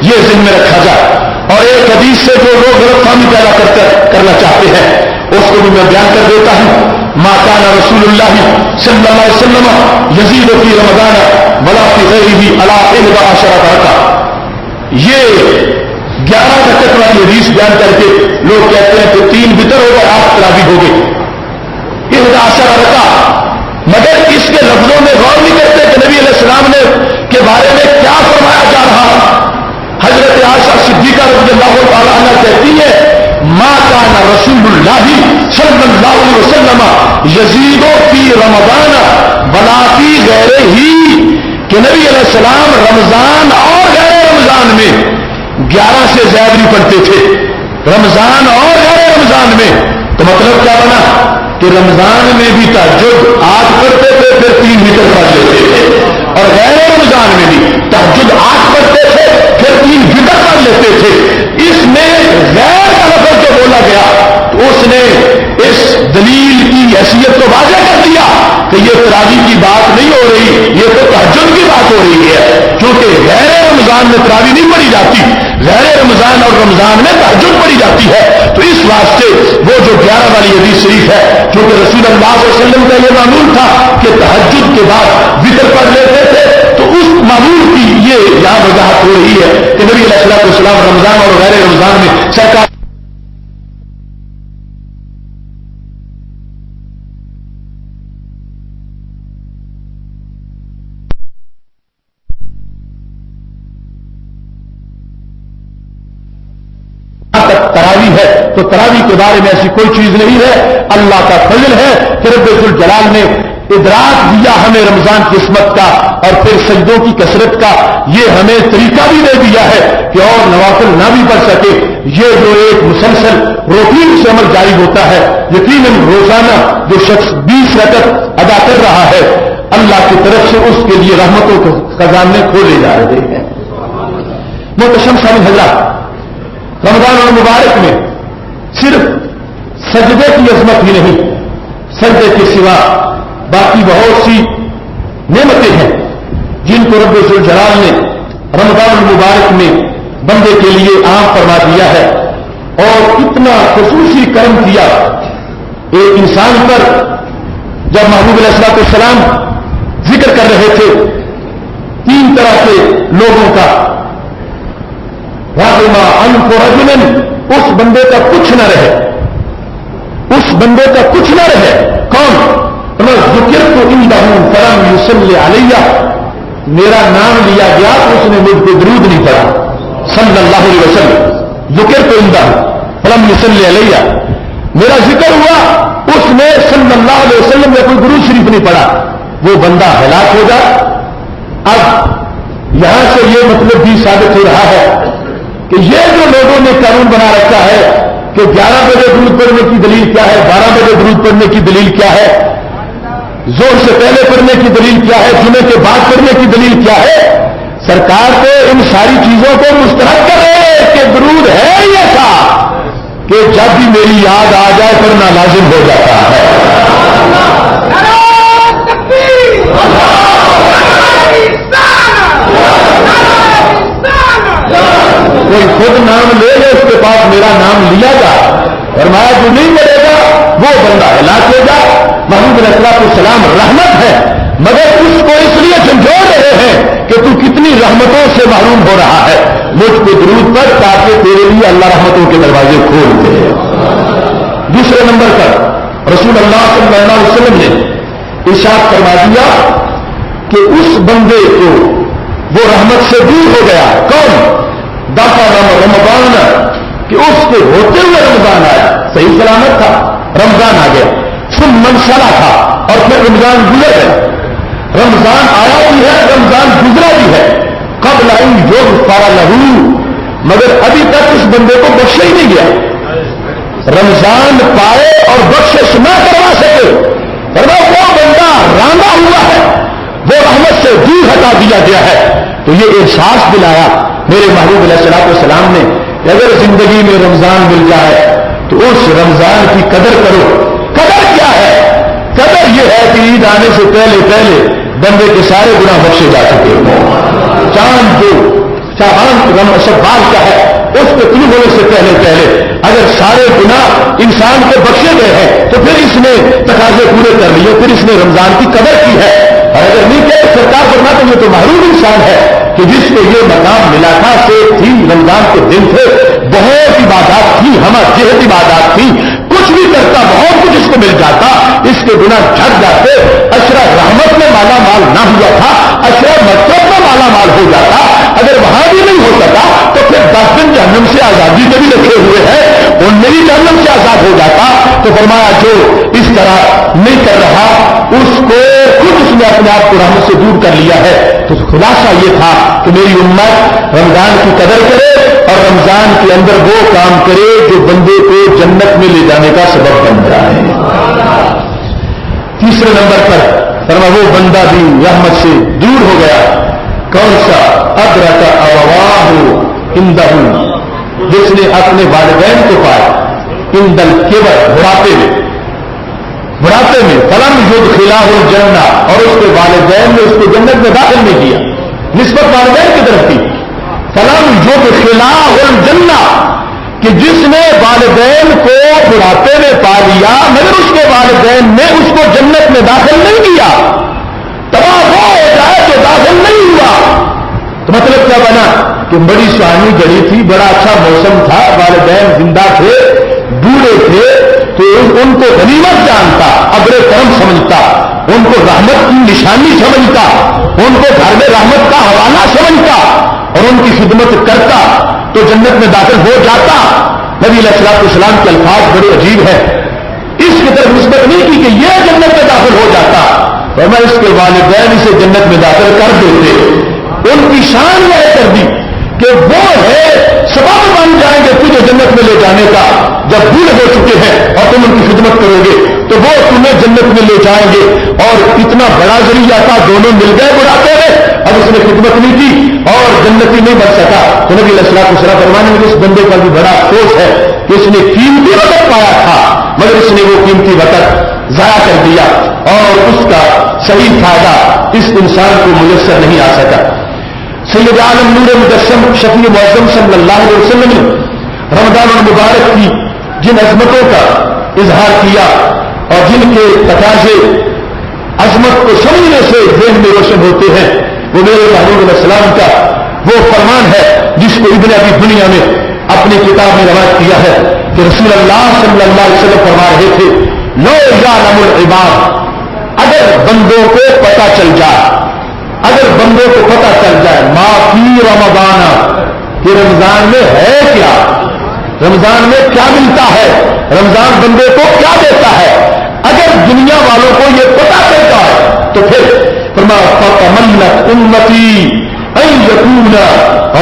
یہ ذہن میں رکھا جائے. اور ایک حدیث سے جو لوگ غلط فہمی پیدا کرنا چاہتے ہیں اس کو بھی میں بیان کر دیتا ہوں. ما کان رسول اللہ صلی اللہ علیہ وسلم یزید فی رمضان ولا فی غیرہ علی 11 رکعۃ. یہ 11 رکعت والی حدیث بیان کر کے لوگ کہتے ہیں کہ 3 وتر ہو گئے 8 تراویح ہو گئی 11 رکعت. مگر اس کے لفظوں میں غور نہیں کرتے کہ نبی علیہ السلام نے کے بارے میں کیا فرمایا جا رہا. حضرت عائشہ صدیقہ رضی اللہ تعالی عنہا کہتی ہے ما کان رسول اللہ صلی اللہ علیہ وسلم یزید فی رمضان ولا فی غیرہ ہی، کہ نبی علیہ السلام رمضان اور غیر رمضان میں 11 سے زیادہ نہیں پڑھتے تھے، رمضان اور غیر رمضان میں. تو مطلب کیا بنا کہ رمضان میں بھی تہجد 8 پڑھتے تھے، پھر 3 وتر پڑھ لیتے تھے، اور غیر رمضان میں بھی تہجد 8 پڑھتے تھے، پھر 3 وتر پڑھ لیتے تھے. اس میں غیر کا لفظ جو بولا گیا تو اس نے اس دلیل کی حیثیت کو واضح کر دیا کہ یہ تراویح کی بات نہیں ہو رہی، یہ تو تہجد کی بات ہو رہی ہے، کیونکہ غیر رمضان میں تراویح نہیں پڑھی جاتی، غیر رمضان اور رمضان میں تہجد پڑھی جاتی ہے. تو اس واسطے وہ جو 11 والی حدیث شریف ہے، کیونکہ رسول اللہ صلی اللہ علیہ وسلم کا یہ معمول تھا کہ تہجد کے بعد وتر پڑھ لیتے تھے، تو اس معمول کی یہ یہاں وضاحت ہو رہی ہے کہ نبی علیہ الصلوۃ والسلام رمضان اور غیر رمضان میں سرکار تراویح ہے. تو تراویح کے بارے میں ایسی کوئی چیز نہیں ہے، اللہ کا فضل ہے کہ رب ذوالجلال نے ادراک دیا ہمیں رمضان کی عصمت کا، اور پھر سجدوں کی کثرت کا یہ ہمیں طریقہ بھی دے دیا ہے کہ اور نوافل نہ بھی پڑھ سکے. یہ جو ایک مسلسل روٹین سے عمل جاری ہوتا ہے، یقیناً روزانہ جو شخص 20 رکعت ادا کر رہا ہے، اللہ کی طرف سے اس کے لیے رحمتوں کے خزانے کھولے جا رہے ہیں. محترم سامعین حضرات، رمضان المبارک میں صرف سجدے کی عظمت ہی نہیں، سجدے کے سوا باقی بہت سی نعمتیں ہیں جن کو رب ذوالجلال نے رمضان المبارک میں بندے کے لیے عام فرما دیا ہے. اور اتنا خصوصی کرم کیا ایک انسان پر، جب محبوب علیہ الصلوۃ والسلام ذکر کر رہے تھے 3 طرح کے لوگوں کا، رحمہ عنہ رجلا، اس بندے کا کچھ نہ رہے، اس بندے کا کچھ نہ رہے. کون؟ ذکرت عنہ فلم یصلی علیہ، میرا نام لیا گیا تو اس نے مجھ پہ درود نہیں پڑھا صلی اللہ علیہ وسلم. ذکرت عنہ فلم یصلی علیہ، میرا ذکر ہوا، اس نے صلی اللہ علیہ وسلم نے کوئی درود شریف نہیں پڑھا، وہ بندہ ہلاک ہو جائے. اب یہاں سے یہ مطلب بھی ثابت ہو رہا ہے کہ یہ جو لوگوں نے قانون بنا رکھا ہے کہ 11 بجے درود پڑھنے کی دلیل کیا ہے، 12 بجے درود پڑھنے کی دلیل کیا ہے، زور سے پہلے پڑھنے کی دلیل کیا ہے، جمعے کے بعد پڑھنے کی دلیل کیا ہے، سرکار تو ان ساری چیزوں کو مسترد کر رہے ہیں کہ درود ہے ہی ایسا کہ جب بھی میری یاد آ جائے پڑھنا لازم ہو جاتا ہے. کوئی خود نام لے لے، اس کے پاس میرا نام لیا جا، فرمایا جو نہیں ملے گا وہ بندہ ہلاک ہو جا. محمود علیہ الصلوۃ والسلام رحمت ہے، مگر اس کو اس لیے جھنجھوڑ رہے ہیں کہ تو کتنی رحمتوں سے محروم ہو رہا ہے، مجھ کو درود پر تاکہ تیرے لیے اللہ رحمتوں کے دروازے کھول دے. دوسرے نمبر پر رسول اللہ صلی اللہ علیہ وسلم نے ارشاد فرما دیا کہ اس بندے کو وہ رحمت سے دور ہو گیا. کون؟ دفع رمضان، کہ اس کے ہوتے ہوئے رمضان آیا، صحیح سلامت تھا، رمضان آ گیا، ثم منسلخ تھا، اور پھر رمضان گزر گیا. رمضان آیا بھی ہے، رمضان گزرا بھی ہے. قبل ان یغفر لہ، مگر ابھی تک اس بندے کو بخشا ہی نہیں گیا. رمضان پائے اور بخشش نہ کروا سکے، فرمایا وہ بندہ راندا ہوا ہے، وہ رحمت سے دور ہٹا دیا گیا ہے. تو یہ احساس دلایا میرے محبوب علیہ الصلوۃ والسلام نے کہ اگر زندگی میں رمضان مل جائے تو اس رمضان کی قدر کرو. قدر کیا ہے؟ قدر یہ ہے کہ عید آنے سے پہلے پہلے بندے کے سارے گناہ بخشے جا چکے ہوں. چاند جو شوال کا ہے اس کے طلوع ہونے سے پہلے پہلے اگر سارے گناہ انسان کو بخشے گئے ہیں تو پھر اس نے تقاضے پورے کر لیے، پھر اس نے رمضان کی قدر کی ہے. اور اگر نہیں کہ سرکار فرما تو یہ تو محروم انسان ہے کہ جس کو یہ مقام ملا تھا کہ تھی رمضان کے دن تھے، بہت عبادات تھی، ہمہ جہت عبادات تھی، کچھ بھی کرتا بہت کچھ اس کو مل جاتا، اس کے گناہ جھڑ جاتے. اشرا رحمت میں مالا مال نہ ہوا تھا، اشرا مقصد میں مالا مال ہو جاتا، اگر وہاں بھی نہیں ہو سکا تو پھر 10 دن جہنم سے آزادی کے بھی رکھے ہوئے ہیں، ان میں بھی جہنم سے آزاد ہو جاتا۔ تو فرمایا جو اس طرح نہیں کر رہا اس کو خود اس نے اپنے آپ کو رحمت سے دور کر لیا ہے۔ تو خلاصہ یہ تھا کہ میری امت رمضان کی قدر کرے اور رمضان کے اندر وہ کام کرے جو بندے کو جنت میں لے جانے کا سبب بن جائے۔ تیسرے نمبر پر فرمایا وہ بندہ بھی رحمت سے دور ہو گیا کون سا؟ ادرک ابواہ عندہ، جس نے اپنے والدین کو پایا عند الکبر، بڑھاپے میں فلم یدخلہ الجنہ، اور اس کے والدین نے اس کو جنت میں داخل نہیں کیا، نسبت والدین کی طرف کی، فلم یدخلہ الجنہ، کہ جس نے والدین کو بڑھاپے میں پا لیا مگر اس کے والدین نے اس کو جنت میں داخل نہیں کیا، تباہ وہ ہو جائے جو داخل نہیں ہوا۔ تو مطلب کیا بنا کہ بڑی سہانی گھڑی تھی، بڑا اچھا موسم تھا، والدین زندہ تھے، بوڑھے تھے، تو ان کو غنیمت جانتا، ابر کرم سمجھتا، ان کو رحمت کی نشانی سمجھتا، ان کو گھر میں رحمت کا حوالہ سمجھتا اور ان کی خدمت کرتا تو جنت میں داخل ہو جاتا۔ نبی علیہ الصلوۃ والسلام کے الفاظ بڑے عجیب ہیں، اس کی طرف نسبت نہیں کی کہ یہ جنت میں داخل ہو جاتا، ورنہ اس کے والدین اسے جنت میں داخل کر دیتے، ان کی شان یہ کر دی کہ وہ ہے سبب بن جائیں گے تجھے جنت میں لے جانے کا، جب بوڑھے ہو چکے ہیں اور تم ان کی خدمت کرو گے تو وہ تمہیں جنت میں لے جائیں گے۔ اور اتنا بڑا ذریعہ تھا، دونوں مل گئے بڑھاتے ہیں، اب اس نے خدمت نہیں کی اور جنتی نہیں بن سکا۔ تو نبی علیہ الصلوۃ والسلام فرمانے میں اس بندے کا بھی بڑا افسوس ہے کہ اس نے قیمتی وقت پایا تھا مگر اس نے وہ قیمتی وقت ضائع کر دیا اور اس کا صحیح فائدہ اس انسان کو میسر نہیں آ سکا۔ سید عالم نور مجسم شفیع معظم صلی اللہ علیہ وسلم نے رمضان المبارک کی جن عظمتوں کا اظہار کیا اور جن کے تقاضے عظمت کو سمجھنے سے ذہن میں روشن ہوتے ہیں، وہ میرے محبوب علیہ السلام کا وہ فرمان ہے جس کو ابن ابی دنیا نے اپنی کتاب میں روایت کیا ہے کہ رسول اللہ صلی اللہ علیہ وسلم فرما رہے تھے لو یعلم العباد، اگر بندوں کو پتہ چل جائے، اگر بندوں کو پتہ چل جائے ما فی رمضان، کہ رمضان میں ہے کیا، رمضان میں کیا ملتا ہے، رمضان بندے کو کیا دیتا ہے، اگر دنیا والوں کو یہ پتہ چلتا ہے تو پھر فَتَمَنَّتْ أُمَّتِي أَن يَكُونَ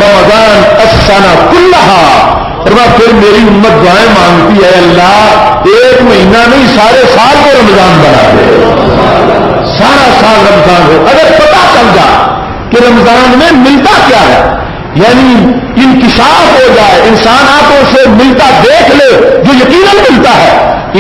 رَمَضَانَ السَّنَةَ كُلَّهَا، پھر میری امت دعائیں مانگتی ہے اللہ ایک مہینہ نہیں سارے سال کو رمضان بنا دے، سارا سال رمضان ہو۔ اگر پتہ چل جائے کہ رمضان میں ملتا کیا ہے، یعنی انکشاف ہو جائے، انسان آنکھوں سے ملتا دیکھ لے جو یقیناً ملتا ہے،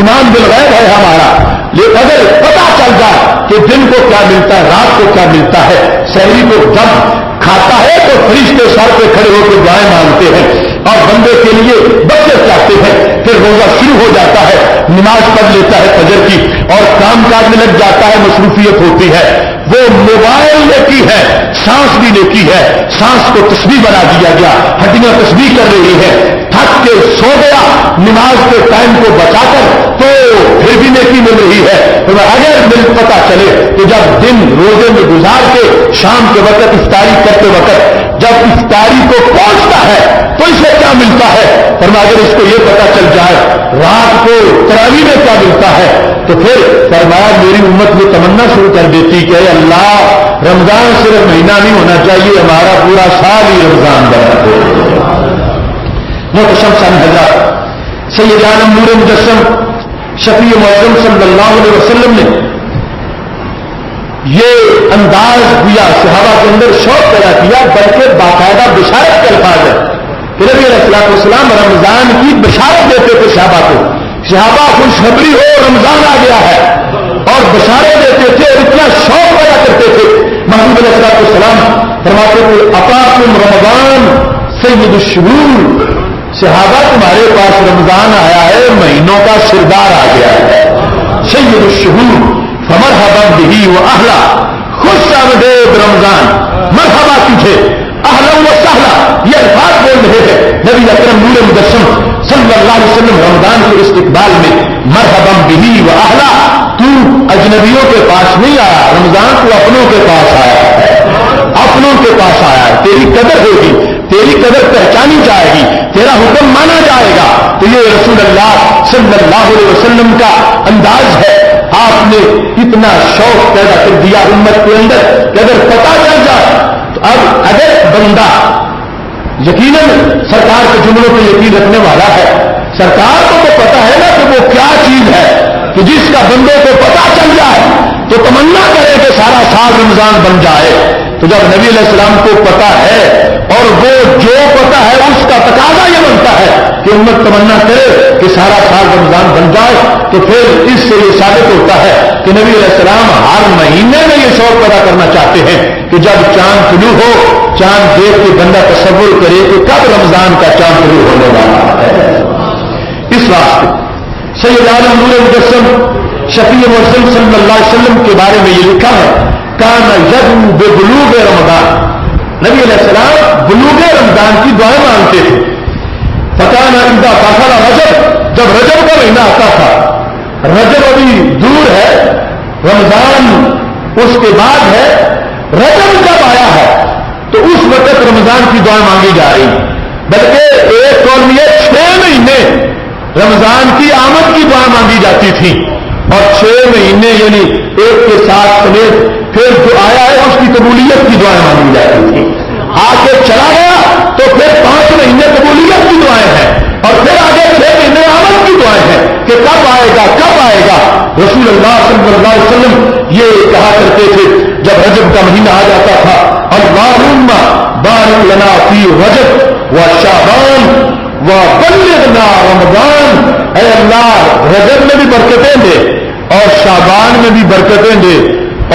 ایمان بالغیب ہے ہمارا، لیکن اگر پتہ چل جائے کہ دن کو کیا ملتا ہے، رات کو کیا ملتا ہے، سحری کو جب کھاتا ہے تو فرشتے سر پہ کھڑے ہو کے دعائیں مانگتے ہیں اور بندے کے لیے برکت چاہتے ہیں، پھر روزہ شروع ہو جاتا ہے، نماز پڑھ لیتا ہے فجر کی اور کام کاج میں لگ جاتا ہے، مصروفیت ہوتی ہے، وہ موبائل نیکی ہے، سانس بھی نیکی ہے، سانس کو تسبیح بنا دیا گیا، ہڈیاں تسبیح کر رہی ہے، تھک کے سو گیا نماز کے ٹائم کو بچا کر تو پھر بھی نیکی مل رہی ہے۔ اگر مل پتہ چلے کہ جب دن روزے میں گزار کے شام کے وقت افطاری کرتے وقت جب افطاری کو پہنچتا ہے تو اسے کیا ملتا ہے، اور اگر اس کو یہ پتہ چل جائے رات کو تراویح میں کیا ملتا ہے تو پھر فرمایا میری امت یہ تمنا شروع کر دیتی کہ اے اللہ رمضان صرف مہینہ نہیں ہونا چاہیے، ہمارا پورا سال ہی رمضان بنا دے۔ محترم سامعین حضرات، سید عالم نور مجسم شفیع معظم صلی اللہ علیہ وسلم نے یہ انداز دیا، صحابہ کے اندر شوق پیدا کیا، بلکہ باقاعدہ بشارت کے الفاظ ہے کہ نبی علیہ الصلوۃ والسلام رمضان کی بشارت دیتے تھے صحابہ کو، صحابہ خوشخبری ہو رمضان آ گیا ہے، اور بشارت دیتے تھے اور اتنا شوق پیدا کرتے تھے۔ محبوب علیہ الصلوۃ والسلام فرماتے تھے اطاکم رمضان سید الشہور، صحابہ تمہارے پاس رمضان آیا ہے، مہینوں کا سردار آ گیا ہے، سید الشہور فمرحبا بہ واہلا، خوش آمدید رمضان، مرحبا تجھے، اہلا و سہلا، یہ الفاظ بول رہے ہیں نبی اکرم نور مجسم صلی اللہ علیہ وسلم رمضان کے استقبال میں، مرحبا بہ واہلا، تو اجنبیوں کے پاس نہیں آیا، رمضان تو اپنوں کے پاس آیا ہے، اپنوں کے پاس آیا ہے، تیری قدر ہوگی، تیری قدر پہچانی جائے گی، تیرا حکم مانا جائے گا۔ تو یہ رسول اللہ صلی اللہ علیہ وسلم کا انداز ہے۔ آپ نے اتنا شوق پیدا کر دیا امت کے اندر کہ اگر پتا چل جائے تو اب اگر بندہ یقیناً سرکار کے جملوں پہ یقین رکھنے والا ہے، سرکار کو تو پتا ہے نا کہ وہ کیا چیز ہے کہ جس کا بندے کو پتا چل جائے تو تمنا کرے کہ سارا سال رمضان بن جائے۔ تو جب نبی علیہ السلام کو پتا ہے اور وہ جو پتا ہے اس کا تقاضا یہ بنتا ہے کہ امت تمنا کرے کہ سارا سال رمضان بن جائے، تو پھر اس سے یہ ثابت ہوتا ہے کہ نبی علیہ السلام ہر مہینے میں یہ شوق پیدا کرنا چاہتے ہیں کہ جب چاند طلوع ہو، چاند دیکھ کے بندہ تصور کرے کہ کب رمضان کا چاند طلوع ہونے والا ہے۔ اس واسطے سید عالم نور مجسم شفیع مرسل صلی اللہ علیہ وسلم کے بارے میں یہ لکھا ہے، کان یدعو ببلوغ رمضان، نبی علیہ السلام بلوغ رمضان کی دعائیں مانگتے تھے۔ فکان اذا دخل رجب، جب رجب کا مہینہ آتا تھا، رجب ابھی دور ہے، رمضان اس کے بعد ہے، رجب جب آیا ہے تو اس وقت رمضان کی دعائیں مانگی جا رہی، بلکہ ایک قول میں 6 مہینے رمضان کی آمد کی دعائیں مانگی جاتی تھی، اور 6 مہینے یعنی ایک کے ساتھ سمیت پھر جو آیا ہے اس کی قبولیت کی دعائیں مانگی جاتی تھی۔ آ کے چلا گیا تو پھر 5 مہینے قبولیت کی دعائیں ہیں، اور پھر آگے 6 مہینے آمد کی دعائیں ہیں کہ کب آئے گا کب آئے گا۔ رسول اللہ صلی اللہ علیہ وسلم یہ کہا کرتے تھے جب رجب کا مہینہ آ جاتا تھا، اللہم بارک لنا فی رجب و شعبان وبلغنا رمضان، اے اللہ رجب میں بھی برکتیں دے اور شعبان میں بھی برکتیں دے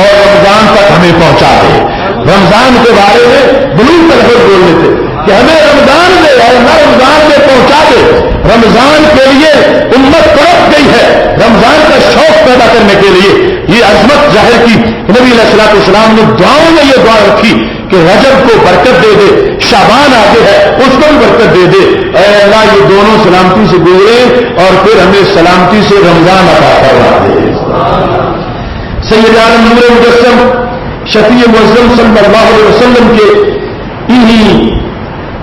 اور رمضان تک ہمیں پہنچا دے۔ رمضان کے بارے میں بلوغ کا لفظ بول لیتے کہ ہمیں رمضان دے اور نہ رمضان میں پہنچا دے۔ رمضان کے لیے امت تڑپ گئی ہے، رمضان کا شوق پیدا کرنے کے لیے یہ عظمت ظاہر کی۔ نبی علیہ الصلوۃ والسلام نے دعاؤں میں یہ دعا رکھی کہ رجب کو برکت دے دے، شعبان آگے ہے اس کو بھی برکت دے دے، اے اللہ یہ دونوں سلامتی سے گزرے اور پھر ہمیں سلامتی سے رمضان عطا فرما دے۔ سید عالم نور مجسم شفیع معظم صلی اللہ علیہ وسلم کے انہی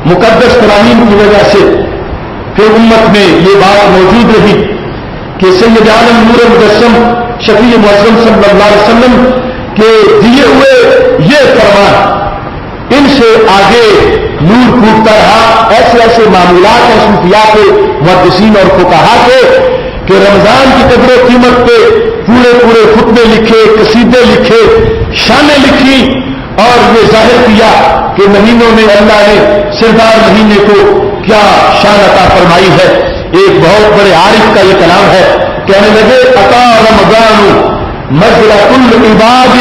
مقدس ترامیم کی وجہ سے پھر امت میں یہ بات موجود رہی کہ سید عالم نور مجسم شفیع معظم صلی اللہ علیہ وسلم کے دیے ہوئے یہ فرمان ان سے آگے نور پھوٹتا رہا۔ ایسے ایسے معمولات ہیں صوفیاء کے، محدثین اور فقہا کے کہ رمضان کی قدر و قیمت پہ پورے پورے خطبے لکھے، قصیدے لکھے، شانیں لکھی اور یہ ظاہر کیا کہ مہینوں میں اللہ نے سردار مہینے کو کیا شان عطا فرمائی ہے۔ ایک بہت بڑے عارف کا یہ کلام ہے، کہنے لگے عطا رمضان مزرعۃ العباد،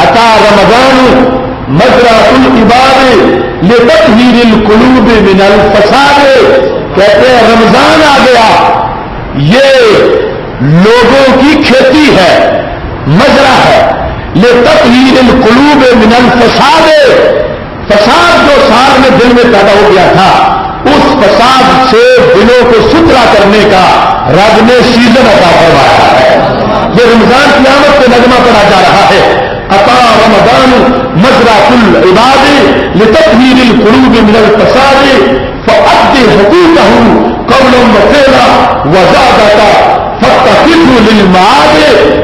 عطا رمضان مزرعۃ العباد لتطہیر القلوب من الفساد، کہتے ہیں رمضان آ گیا یہ لوگوں کی کھیتی ہے، مزرعہ ہے، لتطہیر القلوب من الفساد، فساد جو سال میں دل میں پیدا ہو گیا تھا اس فساد سے دلوں کو ستھرا کرنے کا رب نے سیزن عطا فرمایا ہے۔ یہ رمضان کی آمد پہ نغمہ پڑھا جا رہا ہے، عطا رمضان مزرعۃ العباد لتطہیر القلوب من الفساد فأد حقوقہ قولا وفعلا وزادک فَاتَّقِذُوا لِلْمَعَادِ،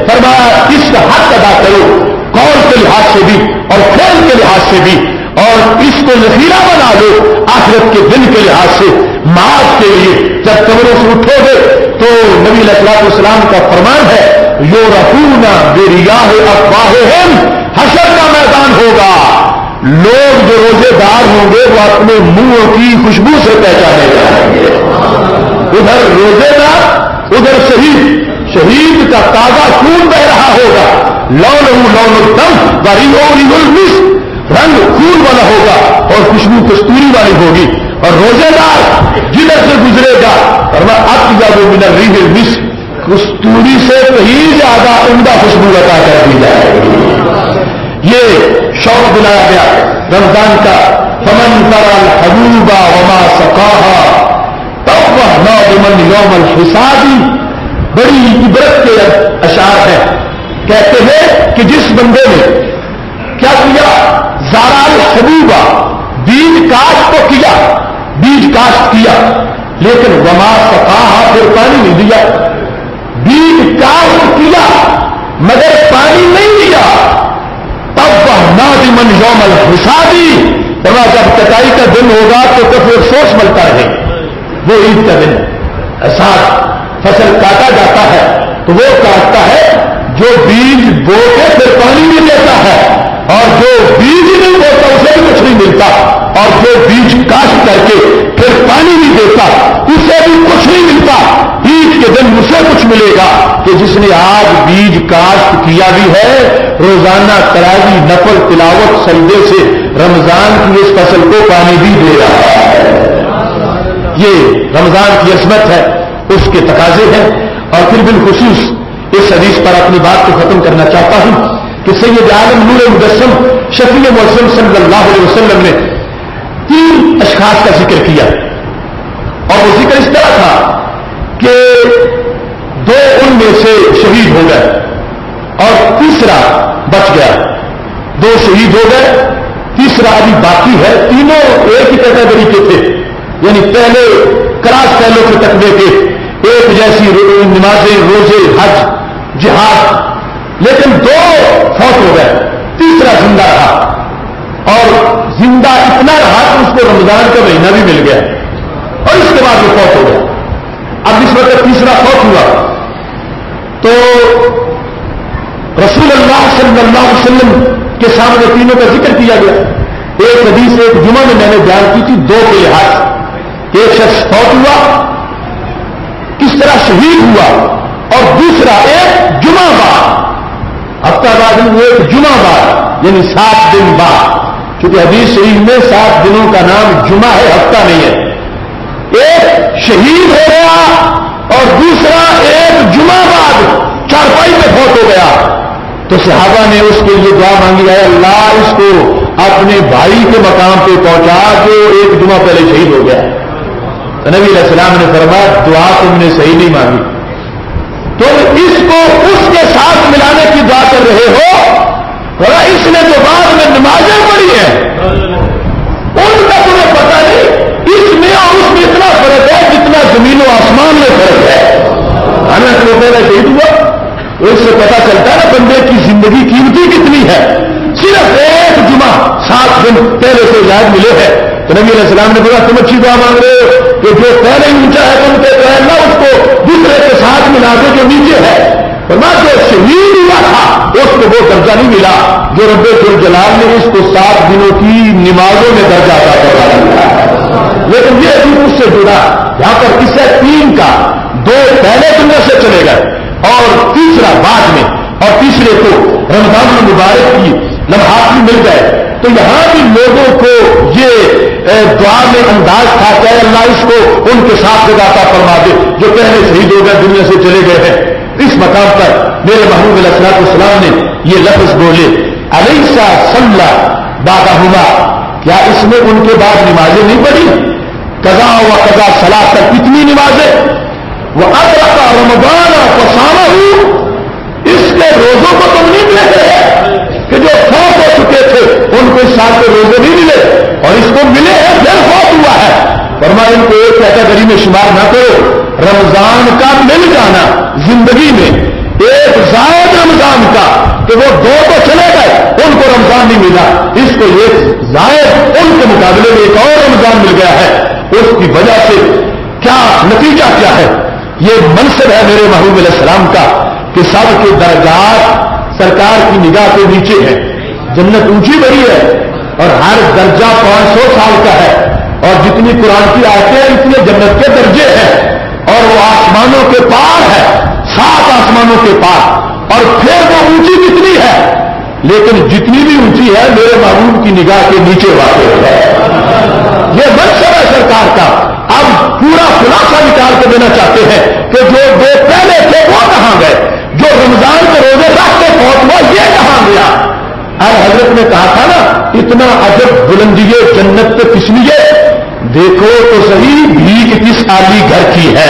فرمایا اس کا حق ادا کرو، قول کے لحاظ سے بھی اور فعل کے لحاظ سے بھی، اور اس کو ذخیرہ بنا لو آخرت کے دن کے لحاظ سے، معاد کے لیے جب قبروں سے اٹھو گے تو نبی علیہ الصلوۃ والسلام کا فرمان ہے یُعْرَفُونَ بِرِیَاحِ أَفْوَاهِهِمْ، حشر کا میدان ہوگا، لوگ جو روزے دار ہوں گے وہ اپنے منہوں کی خوشبو سے پہچانے جائیں گے۔ ادھر روزے دار ادھر شہید کا تازہ خون بہ رہا ہوگا، لونہ لون الدم وریحہ ریح المسک، رنگ خون والا ہوگا اور خوشبو کستوری والی ہوگی، اور روزے دار جدھر سے گزرے گا فرمایا اطیب من الریح المسک، کستوری سے کہیں زیادہ عمدہ خوشبو عطا کر دی جائے گی۔ یہ شوق دلایا گیا رمضان کا، فمن ترى الحبوب وما سقاها ناظمن یوم الحساب، بڑی عبرت کے اشعار ہیں، کہتے ہیں کہ جس بندے نے کیا کیا زارع الحبوبہ، بیج کاشت کو کیا، بیج کاشت کیا، لیکن وما سقاہا، پھر پانی نہیں دیا. بیج کاشت کیا مگر پانی نہیں دیا. تب وہ نادمن یوم الحصادی، جب کٹائی کا دن ہوگا تو کبھی افسوس ملتا رہے. وہ عید کا دن حصاد، فصل کاٹا جاتا ہے تو وہ کاٹتا ہے جو بیج بو کے پھر پانی نہیں دیتا ہے، اور جو بیج نہیں بوتا اسے بھی کچھ نہیں ملتا، اور جو بیج کاشت کر کے پھر پانی نہیں دیتا اسے بھی کچھ نہیں ملتا. عید کے دن اسے کچھ ملے گا کہ جس نے آج بیج کاشت کیا بھی ہے، روزانہ تراویح نفل تلاوت سجدے سے رمضان کی اس فصل کو پانی بھی دے رہا ہے. یہ رمضان کی عظمت ہے، اس کے تقاضے ہیں. اور پھر بالخصوص اس حدیث پر اپنی بات کو ختم کرنا چاہتا ہوں کہ سید عالم نور مجسم شفیع معصوم صلی اللہ علیہ وسلم نے 3 اشخاص کا ذکر کیا، اور وہ ذکر اس طرح تھا کہ 2 ان میں سے شہید ہو گئے اور تیسرا بچ گیا. 2 شہید ہو گئے، تیسرا ابھی باقی ہے. تینوں ایک ہی کیٹیگری کے تھے، یعنی پہلے کراس پہلو کے تقوی کے، ایک جیسی نمازیں، روزے، حج، جہاد، لیکن 2 فوت ہو گئے، تیسرا زندہ رہا، اور زندہ اتنا رہا کہ اس کو رمضان کا مہینہ بھی مل گیا، اور اس کے بعد وہ فوت ہو گیا. اب اس وقت تیسرا فوت ہوا تو رسول اللہ صلی اللہ علیہ وسلم کے سامنے تینوں کا ذکر کیا گیا. ایک حدیث ایک جمعہ میں نے بیان کی تھی 2 کے لحاظ. ایک شخص فوت ہوا، کس طرح شہید ہوا، اور دوسرا ایک جمعہ بعد، ہفتہ بعد ایک جمعہ بعد، یعنی 7 دن بعد، کیونکہ حدیث شریف میں 7 دنوں کا نام جمعہ ہے، ہفتہ نہیں ہے. ایک شہید ہو گیا اور دوسرا ایک جمعہ بعد چارپائی میں فوت ہو گیا. تو صحابہ نے اس کے لیے دعا مانگی ہے، اللہ اس کو اپنے بھائی کے مقام پہ پہنچا جو ایک جمعہ پہلے شہید ہو گیا. نبی علیہ السلام نے فرمایا دعا تم نے صحیح نہیں مانگی، تم اس کو اس کے ساتھ ملانے کی دعا کر رہے ہو، اور اس نے جو بعد میں نمازیں پڑھی ہیں ان کا تمہیں پتہ نہیں. اس میں اور اس میں اتنا فرق ہے جتنا زمین و آسمان میں فرق ہے. حالانکہ وہ پہلے شہید ہوا، اس سے پتا چلتا ہے نا بندے کی زندگی قیمتی کتنی ہے. صرف ایک جمعہ 7 دن پہلے سے زائد ملے ہیں. تو نبی علیہ السلام نے بولا تم اچھی دعا مانگ رہے ہو کہ جو پہلے ہی اونچا ہے تم کہتے ہیں اللہ اس کو دوسرے کے ساتھ ملا دے جو نیچے ہے. جو شہید ہوا تھا اس کو وہ درجہ نہیں ملا جو رب الجلال نے اس کو 7 دنوں کی نمازوں میں درجہ عطا کروایا. لیکن یہ ابھی اس سے جڑا یہاں پر قصہ 3 کا، 2 پہلے دنیا سے چلے گئے اور تیسرا بعد میں، اور تیسرے کو رمضان المبارک کی لمحات بھی مل گئے. تو یہاں بھی لوگوں کو یہ دعا میں انداز تھا کہ اللہ اس کو ان کے ساتھ عطا فرما دے جو پہلے شہید ہو گئے دنیا سے چلے گئے ہیں. اس مقام پر میرے محبوب علیہ الصلوۃ والسلام نے یہ لفظ بولے علیسا صلی بعدہما، کیا اس میں ان کے بعد نمازیں نہیں پڑھی؟ قضا و قضا صلاۃ تک کتنی نمازیں؟ وہ ادرک رمضان فصامہ، اس کے روزوں کو تم نہیں دیکھ رہے کہ جو فوت ہو چکے تھے ان کو اس سال کے روزے نہیں ملے اور اس کو ملے ہیں پھر فوت ہوا ہے. فرمایا ان کو ایک کیٹیگری میں شمار نہ کرو. رمضان کا مل جانا زندگی میں ایک زائد رمضان کا کہ وہ 2 تو چلے گئے ان کو رمضان نہیں ملا، اس کو ایک زائد ان کے مقابلے میں ایک اور رمضان مل گیا ہے. اس کی وجہ سے کیا نتیجہ کیا ہے؟ یہ منصب ہے میرے محبوب علیہ السلام کا کہ سب کے درجات سرکار کی نگاہ کے نیچے ہے. جنت اونچی بڑی ہے اور ہر درجہ 500 سال کا ہے، اور جتنی قرآن کی آیتیں ہیں اتنے جنت کے درجے ہیں، اور وہ آسمانوں کے پار ہے، 7 آسمانوں کے پار. اور پھر وہ اونچی کتنی ہے، لیکن جتنی بھی اونچی ہے میرے محبوب کی نگاہ کے نیچے واقع ہے. یہ منصب ہے سرکار کا. اب پورا خلاصہ نکال کے دینا چاہتے ہیں کہ جو 2 پہلے تھے وہ کہاں گئے، جو رمضان کے روزے رکھ کے فوت ہوا یہ کہاں گیا. حضرت نے کہا تھا نا اتنا عجب بلندی جنت پہ کس لیے؟ دیکھو تو صحیح بھیک کس عالی گھر کی ہے.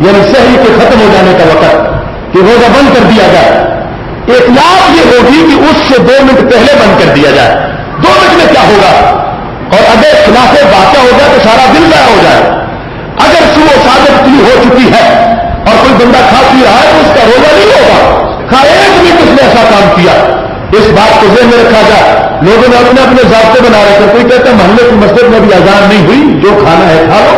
یعنی صحیح کے ختم ہو جانے کا وقت کہ روزہ بند کر دیا جائے. احتیاط یہ ہوگی کہ اس سے 2 منٹ پہلے بند کر دیا جائے. 2 منٹ میں کیا ہوگا؟ اور اگر خلاف واقع ہو جائے تو سارا دن ضائع ہو جائے. اگر صبح صادق طلوع ہو چکی ہے اور کوئی بندہ کھا پی رہا ہے تو اس کا روزہ نہیں ہوگا. کھا 1 منٹ اس نے ایسا کام کیا. اس بات کو ذہن میں رکھا جائے. لوگوں نے اپنے اپنے ضابطے بنا رہے تھے. کوئی کہتا ہے محلے کی مسجد میں بھی اذان نہیں ہوئی, جو کھانا ہے کھا لو.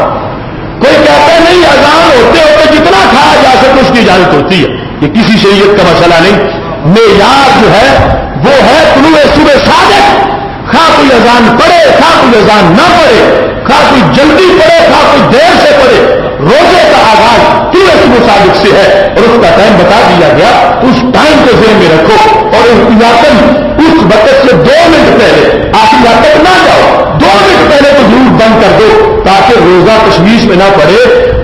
کوئی کہتا ہے نہیں, اذان ہوتے ہوتے جتنا کھایا جا سکے اس کی اجازت ہوتی ہے. یہ کسی شریعت کا مسئلہ نہیں. معیار جو ہے وہ ہے طلوع صبح صادق. خواہ کوئی اذان پڑھے, خواہ کوئی اذان نہ پڑھے, خواہ کوئی جلدی پڑھے, خواہ کوئی دیر سے پڑھے, روزے کا آغاز طلوع صبح صادق سے ہے اور اس کا ٹائم بتا دیا گیا. اس ٹائم کو ذہن میں رکھو اور احتیاطاً اس وقت سے 2 منٹ پہلے, آخری وقت تک نہ جاؤ, 2 منٹ پہلے تو ضرور بند کر دو تاکہ روزہ تشویش میں نہ پڑے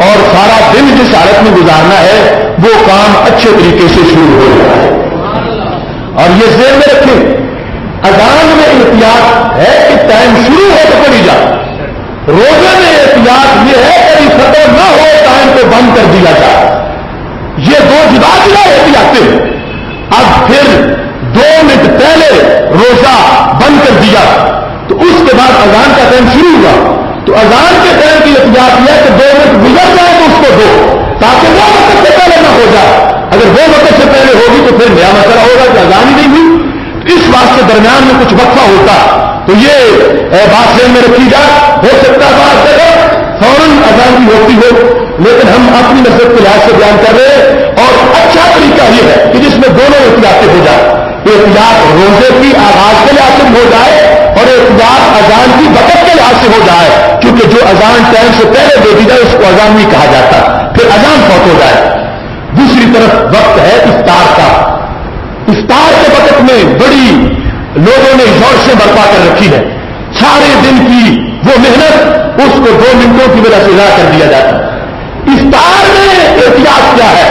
اور سارا دن جس حالت میں گزارنا ہے وہ کام اچھے طریقے سے شروع ہو جائے. اور یہ ذہن میں رکھیں, اذان میں احتیاط ہے کہ ٹائم شروع ہو تو پڑی جائے. روزے میں احتیاط یہ ہے کہ ختم نہ ہو ٹائم کو بند کر دیا جائے. یہ 2 جدا جدا احتیاطیں ہیں. اب پھر 2 منٹ پہلے روزہ بند کر دیا تو اس کے بعد اذان کا ٹائم شروع ہوا تو اذان کے ٹائم کی احتیاط یہ ہے کہ 2 منٹ گزر جائے تو اس کو دو تاکہ وہ وقت سے پہلے نہ ہو جائے. اگر وہ وقت سے پہلے ہوگی تو پھر نیا مسئلہ ہوگا کہ اذان ہی نہیں ہوئی. اس واسطے درمیان میں کچھ وقفہ ہوتا تو یہ بات ذہن میں رکھی جائے. ہو سکتا ہے بات جگہ فوراً اذان بھی ہوتی ہو, لیکن ہم اپنی نصرت کے لحاظ سے بیان کر رہے ہیں. اور اچھا طریقہ یہ ہے کہ جس میں دونوں احتیاطیں ہو جائے. احتیاط روزے کی آغاز کے لحاظ سے ہو جائے اور احتیاط اذان کی وقت کے لحاظ سے ہو جائے, کیونکہ جو اذان ٹائم سے پہلے دے دی جائے اس کو اذان نہیں کہا جاتا, پھر اذان فوت ہو جائے. دوسری طرف وقت ہے افطار کا. افطار کے وقت میں بڑی لوگوں نے زور سے برپا کر رکھی ہے. سارے دن کی وہ محنت اس کو 2 منٹوں کی وجہ سے ضائع کر دیا جاتا ہے. افطار میں احتیاط کیا ہے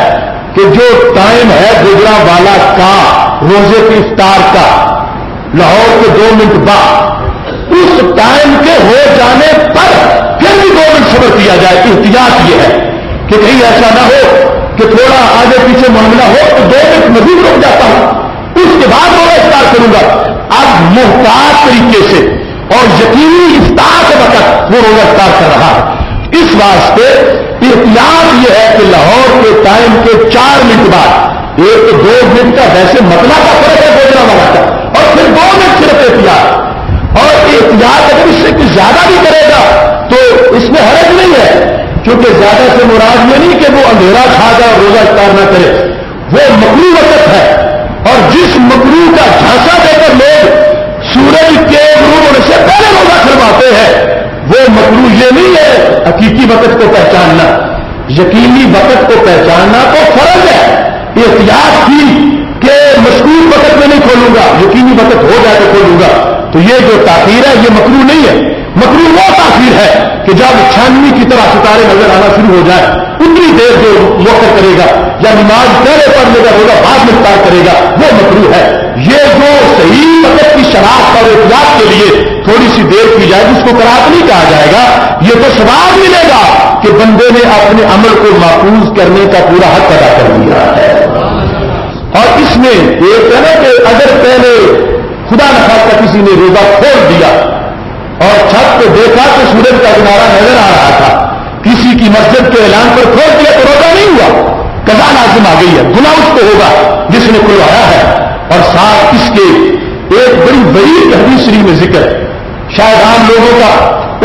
کہ جو ٹائم ہے گجرانوالہ کا روزے کے افطار کا لاہور کے 2 منٹ بعد اس ٹائم کے ہو جانے پر پھر بھی 2 منٹ صبر کیا جائے. احتیاط یہ ہے کہ کہیں ایسا نہ ہو کہ تھوڑا آگے پیچھے معاملہ ہو تو 2 منٹ مزید رک جاتا ہوں, اس کے بعد وہ افطار کروں گا. اب محتاط طریقے سے اور یقینی افطار کے وقت وہ روزہ افطار کر رہا ہے. اس واسطے احتیاط یہ ہے کہ لاہور کے ٹائم کے 4 منٹ بعد 1-2 منٹ کا ویسے مطلب کا فرق ہے گجرانوالہ کا, اور پھر 2 منٹ صرف احتیاط. اور احتیاط اگر اس سے کچھ زیادہ بھی کرے گا تو اس میں حرج نہیں ہے, کیونکہ زیادہ سے مراد یہ نہیں کہ وہ اندھیرا کھا جائے اور روزہ افطار نہ کرے. وہ مکروہ وقت ہے اور جس مکروہ کا جھانسا دے کر لوگ سورج کے غروب ہونے سے پہلے روزہ کھلواتے ہیں وہ مکروہ یہ نہیں ہے. حقیقی وقت کو پہچاننا, یقینی وقت کو پہچاننا تو فرض ہے. احتیاط کی کہ مشکور وقت میں نہیں کھولوں گا, یقینی وقت ہو جائے تو کھولوں گا, تو یہ جو تاخیر ہے یہ مکروہ نہیں ہے. مکروہ وہ تاخیر ہے کہ جب چھانوی کی طرح ستارے نظر آنا شروع ہو جائے اتنی دیر جو موقع کرے گا یا نماز پہلے پڑھ لے گا روزہ بعد میں افطار کرے گا وہ مکروہ ہے. یہ جو صحیح وقت کی شناخت اور احتیاط کے لیے تھوڑی سی دیر کی جائے جس کو قرات نہیں کہا جائے گا, یہ تو ثواب ملے گا کہ بندے نے اپنے عمل کو محفوظ کرنے کا پورا حق ادا کر دیا ہے. اور اس میں ایک ہے نا کہ اگر پہلے خدا نخواستہ کسی نے روزہ کھول دیا اور چھت کو دیکھا تو سورج کا کنارہ نظر آ رہا تھا, کسی کی مسجد کے اعلان پر کھول دیا تو روزہ نہیں ہوا, قضا لازم آ گئی ہے. گناہ اس کو ہوگا جس نے کھلوایا ہے. اور ساتھ اس کے ایک بڑی بڑی حدیث شریف میں ذکر, شاید عام لوگوں کا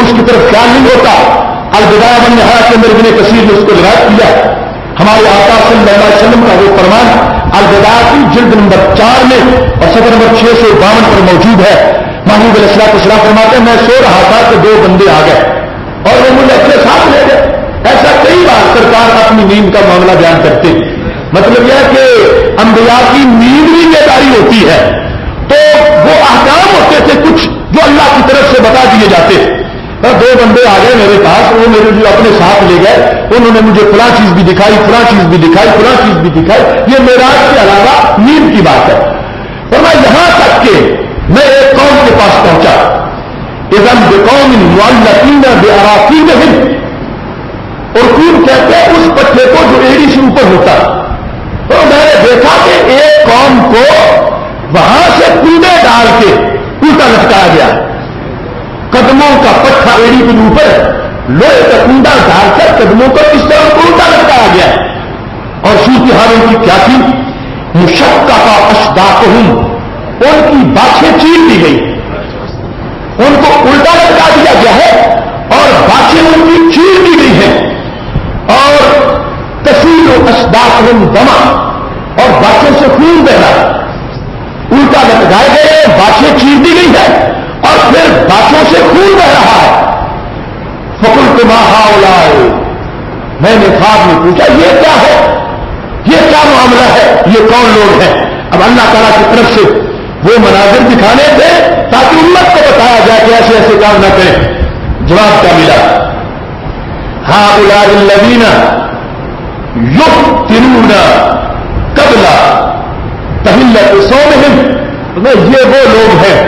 اس کی طرف خیال نہیں ہوتا. البدایہ والنہایہ کے اندر ابن کثیر نے اس کو روایت کیا. ہمارے آقا صلی اللہ علیہ وسلم کا وہ فرمان البدایہ کی جلد نمبر 4 میں اور صفحہ نمبر 652 پر موجود ہے. محمود علیہ السلام فرماتے ہیں میں سو رہا تھا کہ 2 بندے آ گئے اور وہ مجھے اپنے ساتھ لے گئے. ایسا کئی بار سرکار اپنی نیند کا معاملہ بیان کرتے. مطلب یہ ہے کہ انبیاء کی نیند بھی بیداری ہوتی ہے تو وہ احکام ہوتے تھے کچھ جو اللہ کی طرف سے بتا دیے جاتے. 2 بندے آ گئے میرے پاس, وہ میرے جو اپنے ساتھ لے گئے, انہوں نے مجھے فلاں چیز بھی دکھائی, فلاں چیز بھی دکھائی, فلاں چیز بھی دکھائی. یہ معراج کے علاوہ نیند کی بات ہے. اور میں یہاں تک کہ میں ایک قوم کے پاس پہنچا, اذن بقوم معلقین باراقینہم, ارکون کہتے ہیں اس پٹھے کو جو ایڑی سے اوپر ہوتا ہے. تو میں نے دیکھا کہ ایک قوم کو وہاں سے کنڈے ڈال کے الٹا لٹکایا گیا. قدموں کا پٹھا ایڑی کے اوپر لوہے کا کنڈا ڈال کر قدموں کو اس طرح کو الٹا لٹکایا گیا. اور صورتحال ان کی کیا تھی؟ مشقہ کا اشداقہم، ان کی باچھیں چیر دی گئی، ان کو الٹا لٹکا دیا گیا ہے اور باچھیں ان کی چیر دی گئی ہیں. اور تسیل و اشداقہم دما، اور باچھوں سے خون بہ رہا، الٹا لٹکائے گئے، باچھیں چیر دی گئی ہے اور پھر باچھوں سے خون بہ رہا ہے. فقلت ما ہؤلاء، میں نے خواب میں پوچھا یہ کیا ہے، یہ کیا معاملہ ہے، یہ کون لوگ ہیں؟ اب اللہ تعالیٰ کی طرف سے وہ مناظر دکھانے تھے تاکہ امت کو بتایا جائے کہ ایسے ایسے کام نہ کریں. جواب کیا ملا؟ ہؤلاء الذین یفطرون قبل تحلۃ صومہم، یہ وہ لوگ ہیں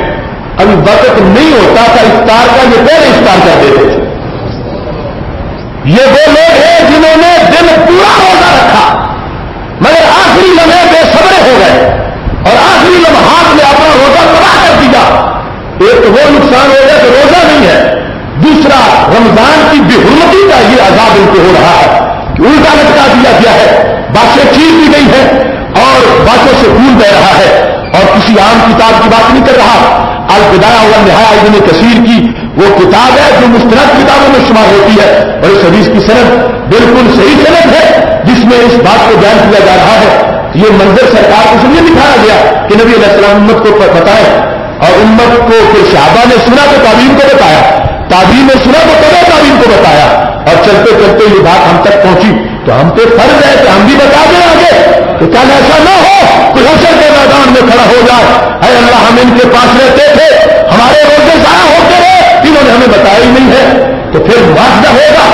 ابھی وقت نہیں ہوتا تھا افطار کا، یہ پہلے افطار کر دیتے تھے. یہ وہ لوگ ہیں جنہوں نے دن پورا روزہ رکھا مگر آخری لمحے بے صبر ہو گئے اور آخری لمحات میں اپنا روزہ تباہ کر دیا. ایک تو وہ نقصان ہو گیا کہ روزہ نہیں ہے، دوسرا رمضان کی بے حرمتی کا یہ عذاب ان کو ہو رہا ہے کہ الٹا لٹکا دیا گیا ہے، باتیں چیر دی گئی ہیں اور باتوں سے خون بہ رہا ہے. اور کسی عام کتاب کی بات نہیں کر رہا. البدایہ والنہایہ ابن کثیر کی وہ کتاب ہے جو مستند کتابوں میں شمار ہوتی ہے اور اس حدیث کی سند بالکل صحیح سند ہے جس میں اس بات کو بیان کیا جا رہا ہے. یہ منظر سرکار کو سمجھے دکھایا گیا کہ نبی علیہ السلام امت کو بتائے اور امت کو پھر صحابہ نے سنا تو تعبیر کو بتایا، تعبیر نے سنا تو تبع تعبیر کو بتایا اور چلتے چلتے یہ بات ہم تک پہنچی تو ہم پہ فرض ہے کہ ہم بھی بتا دیں آگے کہ کل ایسا نہ ہو کوئی حشر کے میدان میں کھڑا ہو جائے اے اللہ ہم ان کے پاس رہتے تھے، ہمارے روزے ضائع ہوتے رہے، انہوں نے ہمیں بتایا ہی نہیں ہے. تو پھر معاوضہ ہوگا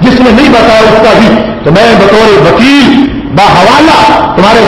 جس نے نہیں بتایا اس کا بھی. تو میں بطور وکیل باحوالہ تمہارے